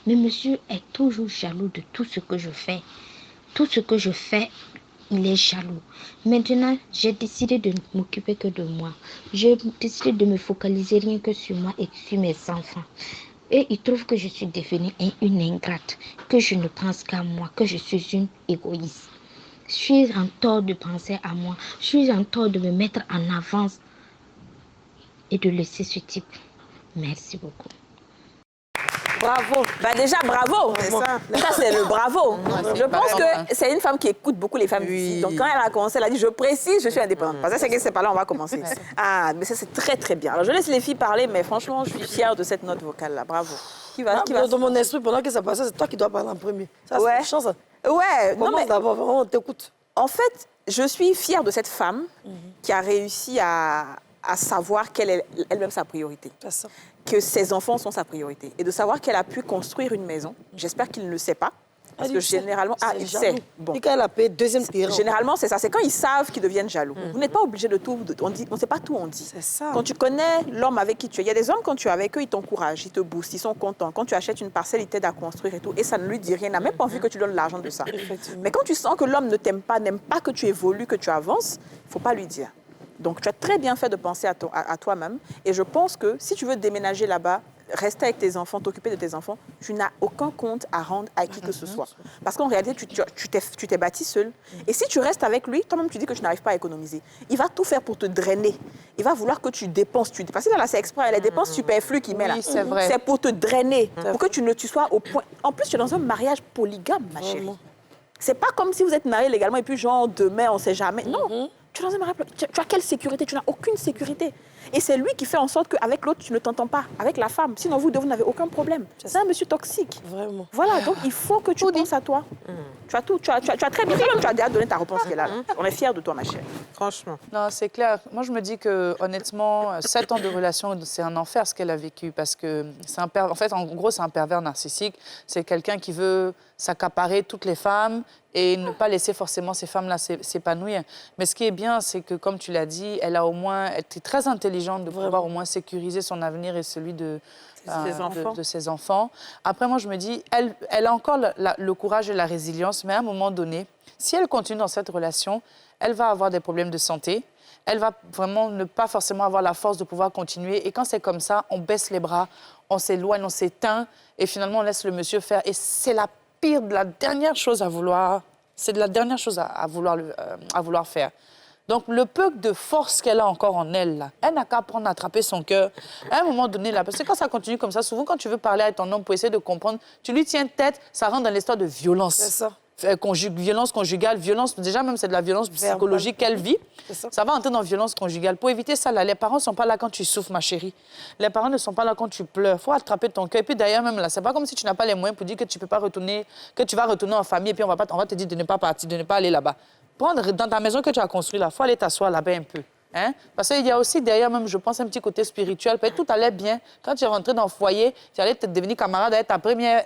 Mais monsieur est toujours jaloux de tout ce que je fais. Tout ce que je fais, il est jaloux. Maintenant, j'ai décidé de ne m'occuper que de moi. J'ai décidé de me focaliser rien que sur moi et sur mes enfants. Et il trouve que je suis devenue une ingrate, que je ne pense qu'à moi, que je suis une égoïste. Je suis en tort de penser à moi. Je suis en tort de me mettre en avance et de laisser ce type. Merci beaucoup. Bravo. Bah déjà, bravo. Ça, c'est le bravo. Je pense que c'est une femme qui écoute beaucoup les femmes ici. Donc, quand elle a commencé, elle a dit, je précise, je suis indépendante. Parce que c'est que c'est pas là, on va commencer. Ah, mais ça, c'est très, très bien. Alors, je laisse les filles parler, mais franchement, je suis fière de cette note vocale-là. Bravo. Qui va Dans mon esprit, pendant que ça passait, c'est toi qui dois parler en premier. Ça, ouais. C'est une chance. Ouais. Non, mais d'abord, vraiment, on t'écoute. En fait, je suis fière de cette femme qui a réussi à savoir quelle est elle-même sa priorité. C'est ça. Que ses enfants sont sa priorité. Et de savoir qu'elle a pu construire une maison. J'espère qu'il ne le sait pas. Parce que généralement... Ah, il sait. Bon. Et quand elle a payé deuxième terrain. Généralement, c'est ça. C'est quand ils savent qu'ils deviennent jaloux. Vous n'êtes pas obligé de tout... On ne sait pas tout, on dit. C'est ça. Quand tu connais l'homme avec qui tu es... Il y a des hommes, quand tu es avec eux, ils t'encouragent, ils te boostent, ils sont contents. Quand tu achètes une parcelle, ils t'aident à construire et tout. Et ça ne lui dit rien. Il n'a même pas envie que tu donnes l'argent de ça. Mais quand tu sens que l'homme ne t'aime pas, n'aime pas que tu évolues, que tu avances, il ne faut pas lui dire. Donc, tu as très bien fait de penser à toi-même. Et je pense que si tu veux déménager là-bas, rester avec tes enfants, t'occuper de tes enfants, tu n'as aucun compte à rendre à qui que ce soit. Parce qu'en réalité, tu t'es bâti seul. Et si tu restes avec lui, toi-même, tu dis que tu n'arrives pas à économiser. Il va tout faire pour te drainer. Il va vouloir que tu dépenses. Parce que là, c'est exprès. Les dépenses superflues qu'il met là. C'est vrai. C'est pour te drainer. Pour que tu sois au point... En plus, tu es dans un mariage polygame, ma chérie. C'est pas comme si vous êtes mariés légalement et puis genre, demain, on ne sait jamais. Non. Tu es dans un mariage, tu as quelle sécurité? Tu n'as aucune sécurité. Et c'est lui qui fait en sorte qu'avec l'autre, tu ne t'entends pas, avec la femme. Sinon, vous deux, vous n'avez aucun problème. C'est un monsieur toxique. Vraiment. Voilà, donc il faut que tu penses à toi. Tu as tout, tu as très bien, tu as déjà donné ta réponse qu'elle a là. On est fiers de toi, ma chérie. Franchement. Non, c'est clair. Moi, je me dis que, honnêtement, 7 ans de relation, c'est un enfer ce qu'elle a vécu parce que c'est un en fait, en gros, c'est un pervers narcissique. C'est quelqu'un qui veut s'accaparer toutes les femmes et ne pas laisser forcément ces femmes-là s'épanouir. Mais ce qui est bien, c'est que, comme tu l'as dit, elle a au moins été très intelligente de pouvoir au moins sécuriser son avenir et celui de ses enfants. Après, moi, je me dis, elle a encore le courage et la résilience, mais à un moment donné, si elle continue dans cette relation, elle va avoir des problèmes de santé. Elle va vraiment ne pas forcément avoir la force de pouvoir continuer. Et quand c'est comme ça, on baisse les bras, on s'éloigne, on s'éteint, et finalement, on laisse le monsieur faire. Et c'est la pire, de la dernière chose à vouloir... C'est de la dernière chose à vouloir faire. Donc, le peu de force qu'elle a encore en elle, là, elle n'a qu'à apprendre à attraper son cœur. À un moment donné, là, parce que quand ça continue comme ça, souvent, quand tu veux parler à ton homme pour essayer de comprendre, tu lui tiens tête, ça rentre dans l'histoire de violence. C'est ça. Violence conjugale, violence, déjà même c'est de la violence psychologique qu'elle vit. Ça va entrer dans violence conjugale. Pour éviter ça, là, les parents ne sont pas là quand tu souffres, ma chérie. Les parents ne sont pas là quand tu pleures. Il faut attraper ton cœur. Et puis d'ailleurs, même là, c'est pas comme si tu n'as pas les moyens pour dire que tu peux pas retourner, que tu vas retourner en famille et puis on va te dire de ne pas partir, de ne pas aller là-bas. Prendre dans ta maison que tu as construite là, il faut aller t'asseoir là-bas un peu. Hein? Parce qu'il y a aussi derrière même, je pense, un petit côté spirituel. Peut-être tout allait bien. Quand tu es rentré dans le foyer, tu allais te devenir camarade avec ta première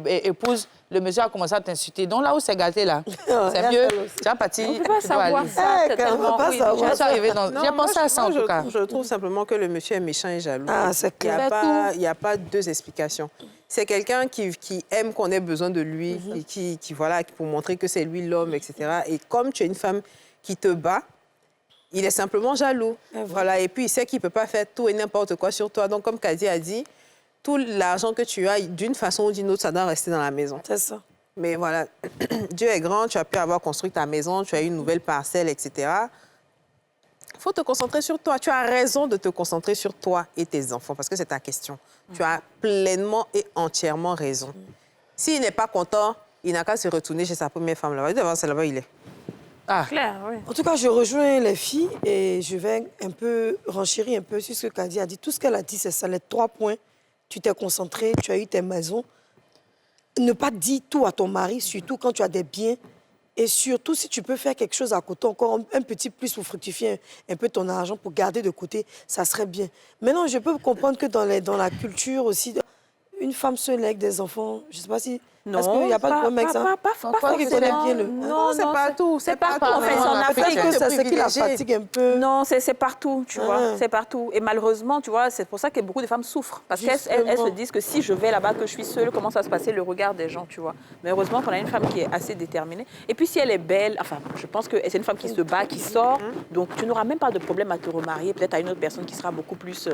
épouse. Le monsieur a commencé à t'insulter. Donc là où c'est gâté, là, c'est mieux. Tu as parti. On ne peut pas savoir ça. J'ai pensé à ça, en tout cas. Je trouve simplement que le monsieur est méchant et jaloux. Ah, c'est clair. Il n'y a pas deux explications. C'est quelqu'un qui aime qu'on ait besoin de lui, et qui voilà, pour montrer que c'est lui l'homme, etc. Et comme tu es une femme qui te bat, il est simplement jaloux. Voilà. Et puis, il sait qu'il ne peut pas faire tout et n'importe quoi sur toi. Donc, comme Kadi a dit, tout l'argent que tu as, d'une façon ou d'une autre, ça doit rester dans la maison. C'est ça. Mais voilà, Dieu est grand, tu as pu avoir construit ta maison, tu as eu une nouvelle parcelle, etc. Il faut te concentrer sur toi. Tu as raison de te concentrer sur toi et tes enfants, parce que c'est ta question. Tu as pleinement et entièrement raison. S'il n'est pas content, il n'a qu'à se retourner chez sa première femme là-bas. Devant, c'est là-bas, il est. Ah. Clair, oui. En tout cas, je rejoins les filles et je vais un peu renchérir un peu sur ce que Kadi a dit. Tout ce qu'elle a dit, c'est ça, les 3 points. Tu t'es concentré, tu as eu tes maisons. Ne pas dire tout à ton mari, surtout quand tu as des biens. Et surtout, si tu peux faire quelque chose à côté, encore un petit plus pour fructifier un peu ton argent, pour garder de côté, ça serait bien. Maintenant, je peux comprendre que dans la culture aussi, une femme seule avec des enfants, je ne sais pas si... Non, parce qu'il n'y a pas de problème avec ça. Pas forcément. Non, c'est pas tout. C'est partout. En fait, en Afrique, c'est qui la fatigue un peu. Non, c'est partout, tu vois. C'est partout. Et malheureusement, tu vois, c'est pour ça que beaucoup de femmes souffrent. Parce qu'elles se disent que si je vais là-bas, que je suis seule, comment ça va se passer, le regard des gens, tu vois. Mais heureusement qu'on a une femme qui est assez déterminée. Et puis si elle est belle, enfin, je pense que c'est une femme qui se bat, qui sort. Donc tu n'auras même pas de problème à te remarier, peut-être à une autre personne qui sera beaucoup plus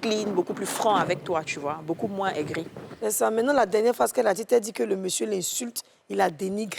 clean, beaucoup plus franc avec toi, tu vois. Beaucoup moins aigri. C'est ça. Maintenant, la dernière phrase qu'elle a dit, elle dit que le monsieur l'insulte, il la dénigre.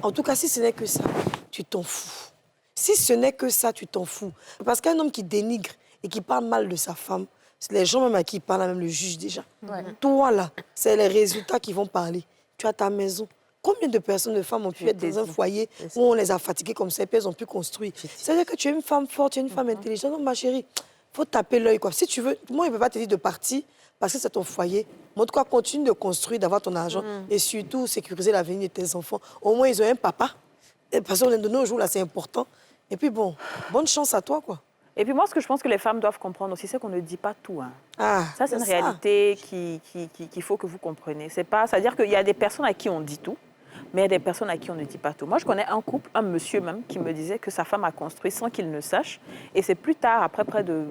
En tout cas, si ce n'est que ça, tu t'en fous. Si ce n'est que ça, tu t'en fous. Parce qu'un homme qui dénigre et qui parle mal de sa femme, les gens même à qui il parle, même le juge déjà. Ouais. Toi, là, c'est les résultats qui vont parler. Tu as ta maison. Combien de personnes, de femmes ont pu être dans un foyer où on les a fatiguées comme ça et puis elles ont pu construire. C'est-à-dire que tu es une femme forte, tu es une femme intelligente. Non, ma chérie, il faut taper l'œil, quoi. Si tu veux, moi, il ne peut pas te dire de partir parce que c'est ton foyer. Mais en tout cas, continue de construire, d'avoir ton argent et surtout sécuriser l'avenir de tes enfants. Au moins, ils ont un papa. Et parce qu'on est de nos jours, là, c'est important. Et puis, bon, bonne chance à toi, quoi. Et puis moi, ce que je pense que les femmes doivent comprendre aussi, c'est qu'on ne dit pas tout. Hein. Ah, ça, c'est une réalité qu'il faut que vous compreniez. C'est-à-dire qu'il y a des personnes à qui on dit tout, mais il y a des personnes à qui on ne dit pas tout. Moi, je connais un couple, un monsieur même, qui me disait que sa femme a construit sans qu'il ne sache. Et c'est plus tard, après près de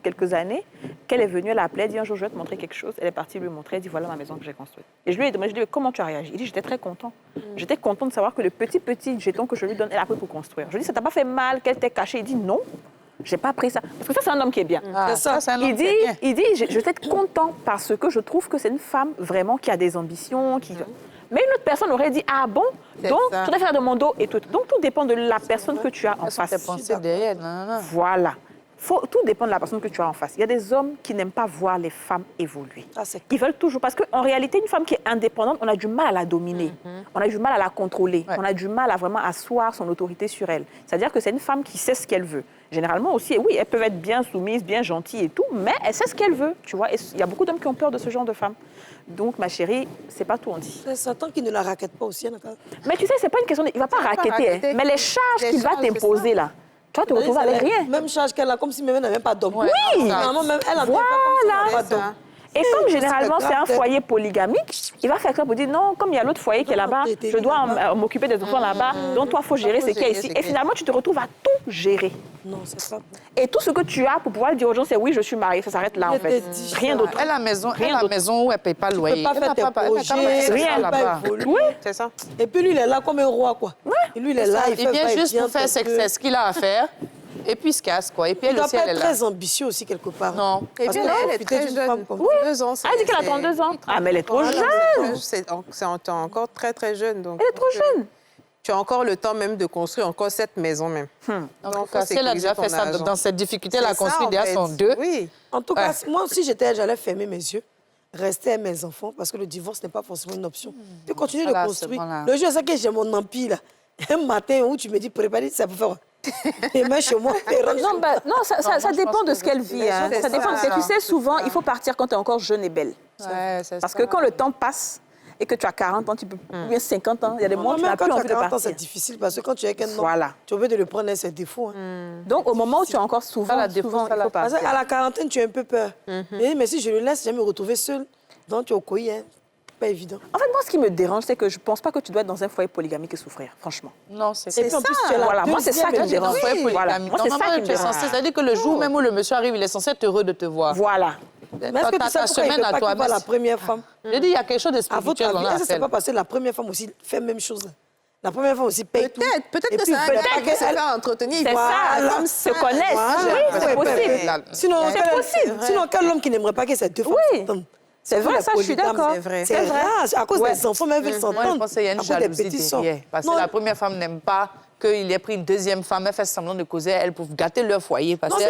quelques années, qu'elle est venue, elle a appelé, elle a dit un jour, je vais te montrer quelque chose. Elle est partie lui montrer, elle dit, voilà ma maison que j'ai construite. Et je lui ai demandé, comment tu as réagi? Il dit, j'étais très content. J'étais content de savoir que le petit jeton que je lui donne, elle a pris pour construire. Je lui ai dit, ça t'a pas fait mal qu'elle t'ait caché? Il dit, non. J'ai pas pris ça. Parce que ça, c'est un homme qui est bien. Il dit, je vais être content parce que je trouve que c'est une femme vraiment qui a des ambitions. Mais une autre personne aurait dit, ah bon, donc tu dois faire de mon dos et tout. Donc tout dépend de la personne que tu as en face. Derrière. Voilà. tout dépend de la personne que tu as en face. Il y a des hommes qui n'aiment pas voir les femmes évoluer. Ils veulent toujours... Parce qu'en réalité, une femme qui est indépendante, on a du mal à la dominer. On a du mal à la contrôler. On a du mal à vraiment asseoir son autorité sur elle. C'est-à-dire que c'est une femme qui sait ce qu'elle veut. Généralement aussi, oui, elles peuvent être bien soumises, bien gentilles et tout, mais elle sait ce qu'elle veut, tu vois. Et il y a beaucoup d'hommes qui ont peur de ce genre de femme. Donc, ma chérie, c'est pas tout on dit. C'est Satan qui ne la raquette pas aussi, d'accord. Mais tu sais, c'est pas une question... Il va pas raqueter, mais les charges qu'il va t'imposer, là, tu vas te retrouver avec rien. Même charge qu'elle a, comme si même elle n'avait même pas d'homme. Oui, Normalement, même elle a voilà. pas d'homme. Et comme généralement c'est un foyer polygamique, il va faire ça pour dire non, comme il y a l'autre foyer qui est là-bas, je dois m'occuper des enfants là-bas, donc toi, il faut gérer ce qu'il y a ici. Et finalement, tu te retrouves à tout gérer. Non, c'est pas. Et tout ce que tu as pour pouvoir dire aux gens, c'est oui, je suis mariée, ça s'arrête là en fait. Rien d'autre. Elle a la maison où elle ne paye pas le loyer. Tu peux pas faire tes projets, rien là-bas. Oui, C'est ça. Et puis lui, il est là comme un roi, quoi. Et lui, il est là, il vient juste pour faire ce qu'il a à faire. Et puis, il se casse, quoi. Et puis, il elle doit aussi, pas elle est être là. très ambitieux aussi, quelque part. Non. Et puis, elle est très jeune. 32 ans. elle dit qu'elle a 32 ans. Ah, mais elle est trop jeune. C'est encore très, très jeune. Donc, Elle est trop jeune. Tu as encore le temps même de construire encore cette maison même. En tout cas, si elle a déjà fait ça dans cette difficulté, elle a construit déjà son deux. Oui. En tout cas, moi aussi, j'étais elle, j'allais fermer mes yeux, rester avec mes enfants, parce que le divorce n'est pas forcément une option. Puis continuer de construire. Le jour, c'est que j'ai mon empire, là. Un matin où tu me dis, préparer, ça peut faire... Et moi, chez moi, non, ça dépend de ce qu'elle vit. Hein. Ça dépend. Tu sais, souvent, il faut partir quand tu es encore jeune et belle. Parce que quand le temps passe et que tu as 40 ans, tu peux, ou bien 50 ans, il y a des moments où tu n'as plus envie de partir. C'est difficile parce que quand tu es qu'un homme, voilà. tu as envie de le prendre à ses défauts. Donc, au moment où tu es encore souvent il faut partir. À la quarantaine, tu as un peu peur. Mais si je le laisse, je vais me retrouver seule. Donc, tu es au coï, hein. Pas évident. En fait, moi, ce qui me dérange, c'est que je ne pense pas que tu dois être dans un foyer polygamique et souffrir, franchement. Non, c'est ça. Et puis, en plus, voilà, moi, c'est ça qui me dérange. Voilà. Moi, c'est ça qui me dérange. C'est-à-dire que le jour même où le monsieur arrive, il est censé être heureux de te voir. Voilà. Mais est-ce que tu sais pourquoi il ne veut pas qu'il voit la première femme? Je dis, il y a quelque chose de spirituel dans la est-ce que c'est pas parce que la première femme aussi fait la même chose? La première femme aussi paye tout. Peut-être que c'est un gars qui se fait entretenir. C'est ça, l'homme se connaît. Oui, c'est possible. Sinon, quel homme qui n'aimerait pas que ces deux femmes s'entendent? C'est vrai, ça, je suis d'accord. C'est vrai. À cause des enfants, même veulent s'entendre. Moi, je pense qu'il y a une jalousie derrière. Parce que la première femme n'aime pas qu'il ait pris une deuxième femme, elle fait semblant de causer elle pour gâter leur foyer. Parce non,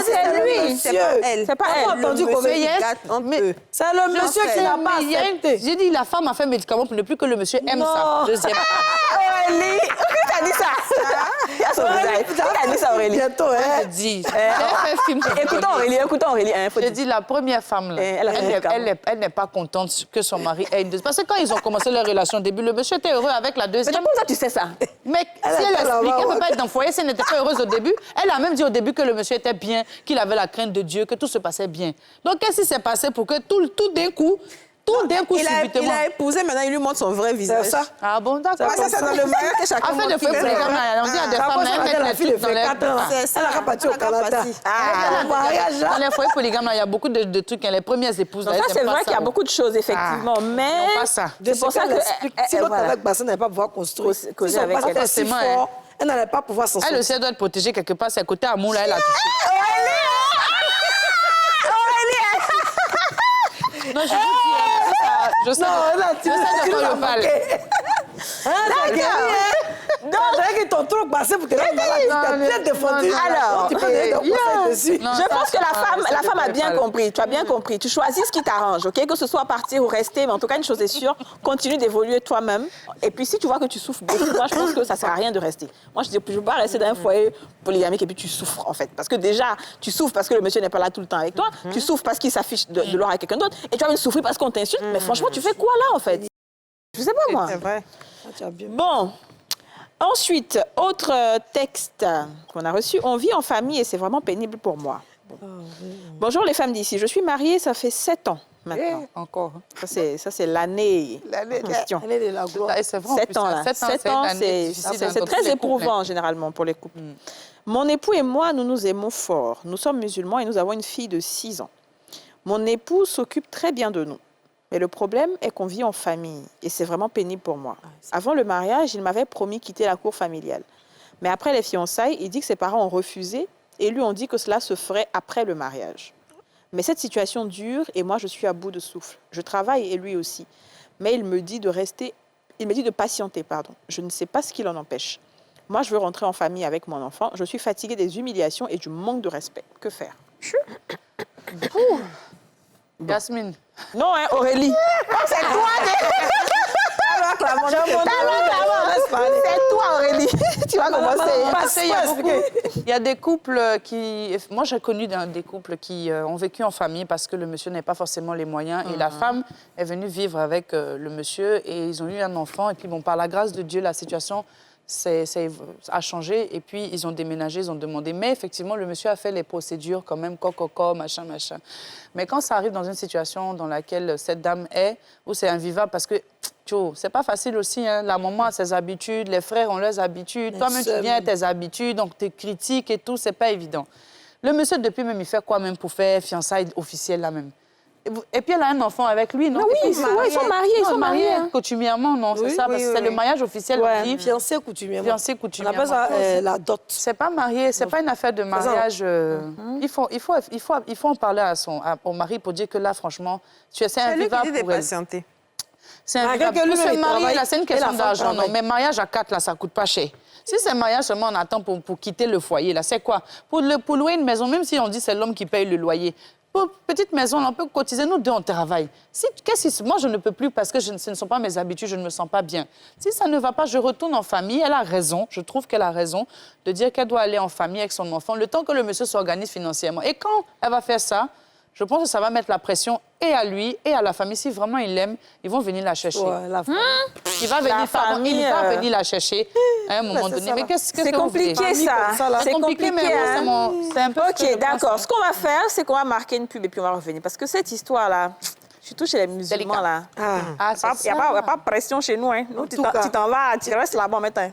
c'est lui. C'est pas elle. C'est pas elle. Entendu comment il gâte c'est le monsieur qui n'a pas accepté. J'ai dit, la femme a fait un médicament pour ne plus que le monsieur aime sa deuxième femme. Aurélie, qui t'a dit ça? Qui t'a dit ça, Aurélie? Bientôt, hein? Je dis. Écoutons Aurélie. Je dis, la première femme, là, elle n'est pas contente que son mari ait une deuxième. Parce que quand ils ont commencé leur relation au début, le monsieur était heureux avec la deuxième. Mais comment ça, tu sais ça? Mais si elle explique, elle ne peut pas être dans le foyer si elle n'était pas heureuse au début. Elle a même dit au début que le monsieur était bien, qu'il avait la crainte de Dieu, que tout se passait bien. Donc, qu'est-ce qui s'est passé pour que tout d'un coup, subitement... Il a épousé, maintenant il lui montre son vrai visage. Ça. Ah bon, d'accord. Ça, c'est dans le moyen que chacun En fait, le foyer polygame, on dit à des femmes, la fille de 4 ans, elle a parti au Canada. Dans les foyers polygames, il y a beaucoup de trucs. Les premières épouses, ça, c'est vrai qu'il y a beaucoup de choses, effectivement, mais... pas ça. C'est pour ça que si l'autre avec personne n'allait pas pouvoir construire, si son passé était si fort, elle n'allait pas pouvoir s'en sortir. Elle aussi, elle doit être protégée quelque part. C'est côté amour, là, elle a touché. Non, je vous dis, je sais de quoi je parle. Donc, que ton truc passé pour te rendre malade, tu as bien défendu. Alors, tu peux donner ton conseil dessus. Je pense que la femme a bien compris. Tu as bien compris. Tu choisis ce qui t'arrange, OK? Que ce soit partir ou rester, mais en tout cas, une chose est sûre, continue d'évoluer toi-même. Et puis, si tu vois que tu souffres beaucoup, moi, je pense que ça ne sert à rien de rester. Moi, je dis, je ne veux pas rester dans un foyer polygamique et puis tu souffres, en fait. Parce que déjà, tu souffres parce que le monsieur n'est pas là tout le temps avec toi. Tu souffres parce qu'il s'affiche de l'or avec quelqu'un d'autre. Et tu vas même souffrir parce qu'on t'insulte. Mais franchement, tu fais quoi là, en fait? Je ne sais pas, moi. C'est vrai. Bon. Ensuite, autre texte qu'on a reçu. On vit en famille et c'est vraiment pénible pour moi. Bonjour les femmes d'ici. Je suis mariée, ça fait 7 ans maintenant. Encore. Ça, c'est l'année en question. L'année de la gloire. 7 ans, là. 7 ans, c'est très éprouvant généralement pour les couples. Mon époux et moi, nous nous aimons fort. Nous sommes musulmans et nous avons une fille de 6 ans. Mon époux s'occupe très bien de nous. Mais le problème est qu'on vit en famille et c'est vraiment pénible pour moi. Avant le mariage, il m'avait promis quitter la cour familiale. Mais après les fiançailles, il dit que ses parents ont refusé et lui ont dit que cela se ferait après le mariage. Mais cette situation dure et moi, je suis à bout de souffle. Je travaille et lui aussi. Mais il me dit de patienter, pardon. Je ne sais pas ce qui l'en empêche. moi, je veux rentrer en famille avec mon enfant. Je suis fatiguée des humiliations et du manque de respect. Que faire? Yasmine. Non, hein, Aurélie. C'est toi, c'est toi, Aurélie. Tu vas commencer. Il y a des couples qui... Moi, j'ai connu des couples qui ont vécu en famille parce que le monsieur n'a pas forcément les moyens. Et la femme est venue vivre avec le monsieur et ils ont eu un enfant. Et puis, bon, par la grâce de Dieu, la situation a changé. Et puis, ils ont déménagé, ils ont demandé. Mais effectivement, le monsieur a fait les procédures quand même, machin. Mais quand ça arrive dans une situation dans laquelle cette dame est, où c'est invivable, parce que, c'est pas facile aussi, hein. La maman a ses habitudes, les frères ont leurs habitudes, toi-même tu viens à tes habitudes, donc tes critiques et tout, c'est pas évident. Le monsieur, depuis même, il fait quoi même pour faire fiançailles officielles là même? Et puis elle a un enfant avec lui, non? Oui, ils sont mariés. Hein. Coutumièrement, non, c'est ça, parce que c'est le mariage officiel. Ouais, fiancé coutumièrement. Fiancé coutumièrement. On appelle ça la dot. C'est pas marié, c'est pas une affaire de mariage. Il faut en parler au mari pour dire que là, franchement, c'est invivable pour elle. C'est invivable. Pour se marier, là, c'est une question d'argent, non? Mais mariage à 4, là, ça coûte pas cher. Si c'est mariage seulement, on attend pour quitter le foyer, là, c'est quoi? Pour louer une maison, même si on dit c'est l'homme qui paye le loyer, pour petite maison, on peut cotiser, nous deux, on travaille. Moi, je ne peux plus parce que ce ne sont pas mes habitudes, je ne me sens pas bien. Si ça ne va pas, je retourne en famille. Elle a raison, je trouve qu'elle a raison de dire qu'elle doit aller en famille avec son enfant le temps que le monsieur s'organise financièrement. Et quand elle va faire ça, je pense que ça va mettre la pression et à lui et à la famille. Si vraiment ils l'aiment, ils vont venir la chercher. Ouais, la famille. Il va venir la chercher à un moment donné. Mais qu'est-ce que c'est compliqué, ça. C'est compliqué, mais c'est un peu... OK, d'accord. Ce qu'on va faire, c'est qu'on va marquer une pub et puis on va revenir. Parce que cette histoire-là, surtout chez les musulmans, là, il n'y a pas de pression chez nous. Hein. Nous, tu t'en vas, tu restes là-bas maintenant.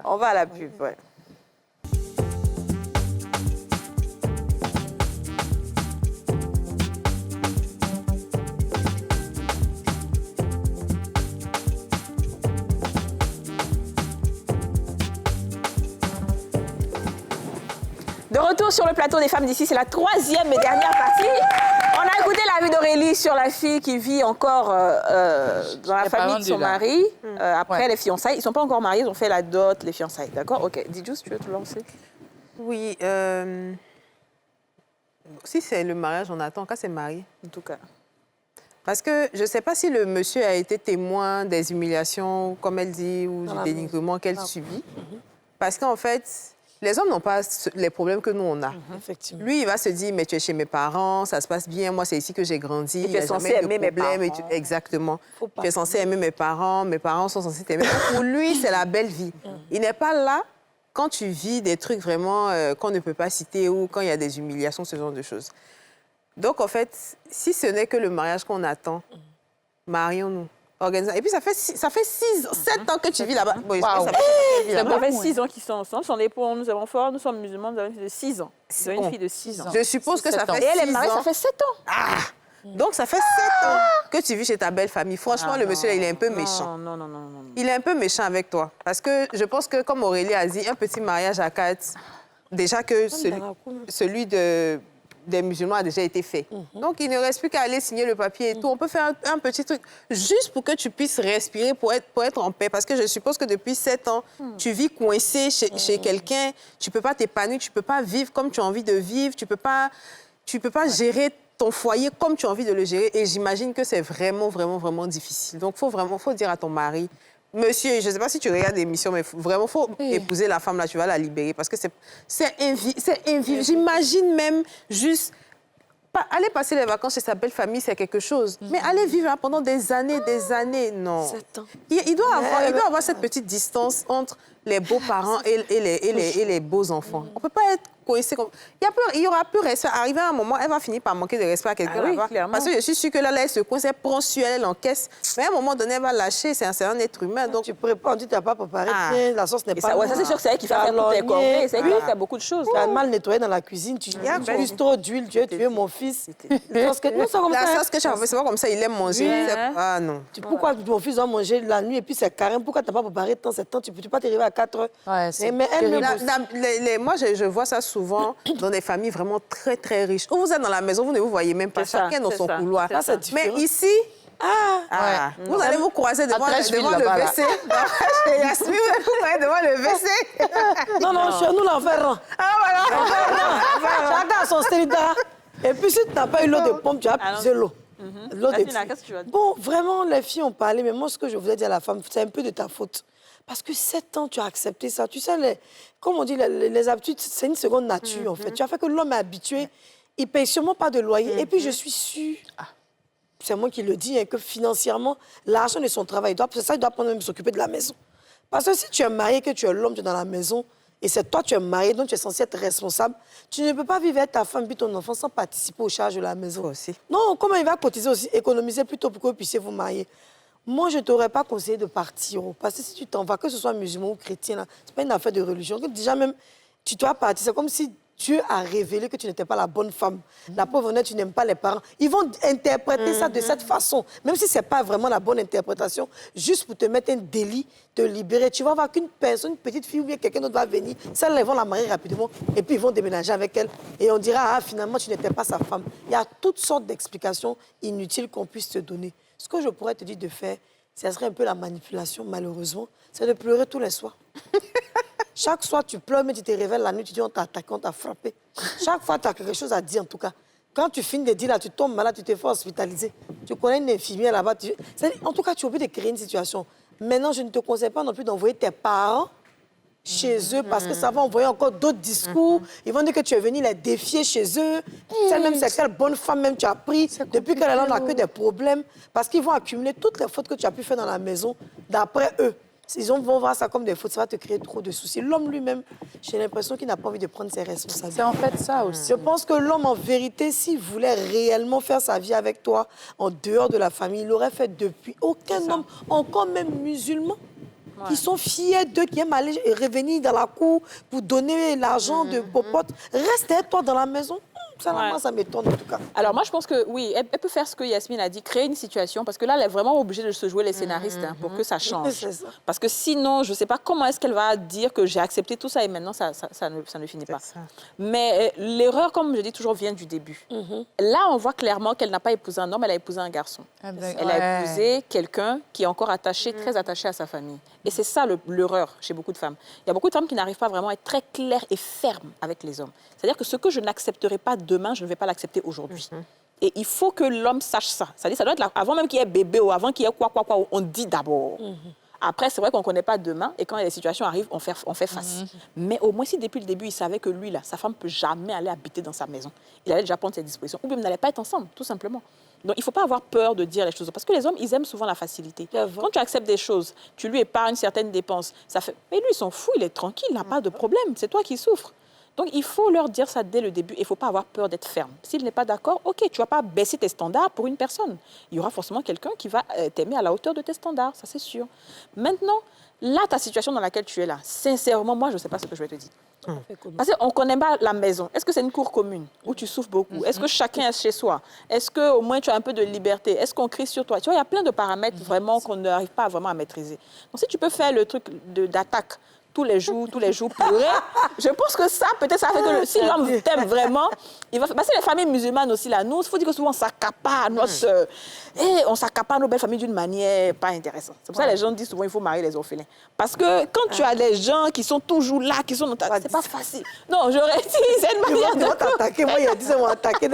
On va à la pub, ouais. De retour sur le plateau des femmes d'ici, c'est la troisième et dernière partie. On a écouté la vie d'Aurélie sur la fille qui vit encore dans la famille de son mari. Après les fiançailles, ils ne sont pas encore mariés, ils ont fait la dot, les fiançailles. D'accord? OK. Didjous, tu veux te lancer? Oui. Si c'est le mariage, on attend. Quand c'est marié, en tout cas. Parce que je ne sais pas si le monsieur a été témoin des humiliations, comme elle dit, ou du dénigrement qu'elle subit. Parce qu'en fait... Les hommes n'ont pas les problèmes que nous, on a. Effectivement. Lui, il va se dire, mais tu es chez mes parents, ça se passe bien, moi, c'est ici que j'ai grandi. Et tu es censé aimer mes parents. Exactement. Tu es censé aimer mes parents sont censés t'aimer. Pour lui, c'est la belle vie. Il n'est pas là quand tu vis des trucs vraiment qu'on ne peut pas citer ou quand il y a des humiliations, ce genre de choses. Donc, en fait, si ce n'est que le mariage qu'on attend, marions-nous. Et puis, ça fait 7 ans que tu vis là-bas. Wow. Ça fait 6 ans qu'ils sont ensemble. Son époux, nous avons fort, nous sommes musulmans, nous avons une fille de 6 ans. Nous avons une fille de 6 ans. Je suppose que ça fait 6 ans. Et elle est mariée, ça fait 7 ans. Ah! Donc, ça fait 7 ans que tu vis chez ta belle famille. Franchement, le monsieur, il est un peu méchant. Non. Il est un peu méchant avec toi. Parce que je pense que, comme Aurélie a dit, un petit mariage à 4, déjà que celui des musulmans a déjà été fait. Donc, il ne reste plus qu'à aller signer le papier et tout. On peut faire un petit truc juste pour que tu puisses respirer, pour être en paix. Parce que je suppose que depuis 7 ans, tu vis coincé chez quelqu'un. Tu ne peux pas t'épanouir, tu ne peux pas vivre comme tu as envie de vivre. Tu ne peux pas gérer ton foyer comme tu as envie de le gérer. Et j'imagine que c'est vraiment, vraiment, vraiment difficile. Donc, faut dire à ton mari, monsieur, je ne sais pas si tu regardes l'émission, mais vraiment, il faut épouser la femme, là, tu vas la libérer. Parce que c'est invivable. J'imagine même juste... Aller passer les vacances chez sa belle famille, c'est quelque chose. Mais aller vivre là pendant des années, non. 7 ans. Il doit avoir cette petite distance entre les beaux-parents et les beaux-enfants. On ne peut pas être coincé comme... Il y aura plus de respect. Arrivé à un moment, elle va finir par manquer de respect à quelqu'un là-bas. Parce que je suis sûre que là, elle se coince, elle prend sur elle encaisse. Mais à un moment donné, elle va lâcher. C'est un être humain. Donc... Tu prépares, tu n'as pas préparé. La sauce n'est pas... Ça, c'est sûr que c'est elle qui fait toutes les corvées. C'est elle qui fait beaucoup de choses. Tu as mal nettoyé dans la cuisine. Tu uses trop d'huile. Tu veux mon fils. Parce que nous sommes comme ça. La sauce que tu as fait, c'est pas comme ça. Il aime manger. Ah non. Pourquoi mon fils doit manger la nuit et puis c'est carême? Pourquoi tu n'as pas préparé tant c'est temps? Tu ne peux pas t'arriver à 4 heures. Mais elle, moi, je vois ça souvent dans des familles vraiment très, très riches. Où vous êtes dans la maison, vous ne vous voyez même pas. Chacun dans son couloir. Mais ici, Ah, vous allez vous croiser devant le WC. Chez Yasmine, vous allez devant le WC. Non, chez nous, là, on fait rang. Ah, voilà. Chacun a son stéridat. Et puis, si tu n'as pas eu l'eau de pompe, tu as puisé l'eau. L'eau de qu'est-ce que tu vas dire? Bon, vraiment, les filles ont parlé, mais moi, ce que je voulais dire à la femme, c'est un peu de ta faute. Parce que 7 ans, tu as accepté ça. Tu sais, comme on dit, les habitudes, c'est une seconde nature, en fait. Tu as fait que l'homme est habitué. Il ne paye sûrement pas de loyer. Et puis, je suis sûre, c'est moi qui le dis, hein, que financièrement, l'argent de son travail, c'est ça, il doit prendre même s'occuper de la maison. Parce que si tu es marié, que tu es l'homme, tu es dans la maison, et c'est toi, tu es marié, donc tu es censé être responsable, tu ne peux pas vivre avec ta femme et ton enfant sans participer aux charges de la maison. Aussi. Non, comment il va cotiser aussi, économiser plutôt pour que vous puissiez vous marier. Moi, je ne t'aurais pas conseillé de partir. Parce que si tu t'en vas, que ce soit musulman ou chrétien, ce n'est pas une affaire de religion. Déjà même, tu dois partir. C'est comme si Dieu a révélé que tu n'étais pas la bonne femme. La preuve honnête, tu n'aimes pas les parents. Ils vont interpréter ça de cette façon. Même si ce n'est pas vraiment la bonne interprétation, juste pour te mettre un délit, te libérer. Tu vas voir qu'une personne, une petite fille ou bien quelqu'un d'autre va venir. Celles-là, ils vont la marier rapidement et puis ils vont déménager avec elle. Et on dira, finalement, tu n'étais pas sa femme. Il y a toutes sortes d'explications inutiles qu'on puisse te donner. Ce que je pourrais te dire de faire, ça serait un peu la manipulation, malheureusement, c'est de pleurer tous les soirs. Chaque soir, tu pleures, mais tu te réveilles la nuit, tu dis on t'a attaqué, on t'a frappé. Chaque fois, tu as quelque chose à dire, en tout cas. Quand tu finis de dire là, tu tombes malade, tu te fais hospitaliser. Tu connais une infirmière là-bas. En tout cas, tu es obligé de créer une situation. Maintenant, je ne te conseille pas non plus d'envoyer tes parents chez eux parce que ça va envoyer encore d'autres discours. Ils vont dire que tu es venu les défier chez eux. Celle-même, c'est quelle bonne femme même tu as pris. Depuis qu'elle est là, on n'a que des problèmes. Parce qu'ils vont accumuler toutes les fautes que tu as pu faire dans la maison d'après eux. Ils vont voir ça comme des fautes, ça va te créer trop de soucis. L'homme lui-même, j'ai l'impression qu'il n'a pas envie de prendre ses responsabilités. C'est en fait ça aussi. Je pense que l'homme, en vérité, s'il voulait réellement faire sa vie avec toi, en dehors de la famille, il l'aurait fait depuis. Aucun homme, encore même musulman, qui sont fiers d'eux, qui aiment aller revenir dans la cour pour donner l'argent de popote. Reste avec toi dans la maison. Ça m'étonne en tout cas. Alors moi, je pense que oui, elle peut faire ce que Yasmine a dit, créer une situation, parce que là, elle est vraiment obligée de se jouer les scénaristes pour que ça change. Ça. Parce que sinon, je ne sais pas comment est-ce qu'elle va dire que j'ai accepté tout ça et maintenant, ça ne finit pas. Mais l'erreur, comme je dis toujours, vient du début. Là, on voit clairement qu'elle n'a pas épousé un homme, elle a épousé un garçon. Elle a épousé quelqu'un qui est encore attaché, très attaché à sa famille. Et c'est ça l'erreur chez beaucoup de femmes. Il y a beaucoup de femmes qui n'arrivent pas vraiment à être très claires et fermes avec les hommes. C'est-à-dire que ce que je n'accepterai pas demain, je ne vais pas l'accepter aujourd'hui. Et il faut que l'homme sache ça. C'est-à-dire ça doit être là, avant même qu'il y ait bébé ou avant qu'il y ait quoi, on dit d'abord. Après, c'est vrai qu'on ne connaît pas demain et quand les situations arrivent, on fait face. Mais au moins, si depuis le début, il savait que lui, là, sa femme ne peut jamais aller habiter dans sa maison, il allait déjà prendre ses dispositions. Ou bien ils n'allaient pas être ensemble, tout simplement. Donc, il ne faut pas avoir peur de dire les choses. Parce que les hommes, ils aiment souvent la facilité. Quand tu acceptes des choses, tu lui épargnes certaines dépenses. Ça fait... Mais lui, il s'en fout, il est tranquille, il n'a pas de problème. C'est toi qui souffres. Donc, il faut leur dire ça dès le début. Il ne faut pas avoir peur d'être ferme. S'il n'est pas d'accord, OK, tu ne vas pas baisser tes standards pour une personne. Il y aura forcément quelqu'un qui va t'aimer à la hauteur de tes standards, ça c'est sûr. Maintenant, là, ta situation dans laquelle tu es là, sincèrement, moi, je ne sais pas ce que je vais te dire. Parce qu'on ne connaît pas la maison. Est-ce que c'est une cour commune où tu souffres beaucoup? Est-ce que chacun est chez soi? Est-ce qu'au moins tu as un peu de liberté? Est-ce qu'on crie sur toi? Tu vois, il y a plein de paramètres vraiment qu'on n'arrive pas vraiment à maîtriser. Donc, si tu peux faire le truc d'attaque tous les jours, pleurer, je pense que ça, peut-être, ça fait que si l'homme t'aime vraiment, il va faire... Parce que les familles musulmanes aussi, là, nous, il faut dire que souvent, on s'accapare on s'accapare nos belles familles d'une manière pas intéressante. C'est pour ça que les gens disent souvent qu'il faut marier les orphelins. Parce que quand tu as des gens qui sont toujours là, qui sont dans ta... C'est pas facile. Non, j'aurais dit, c'est une manière de... Ils vont t'attaquer. Moi, il y a 10 ans, ils vont attaquer.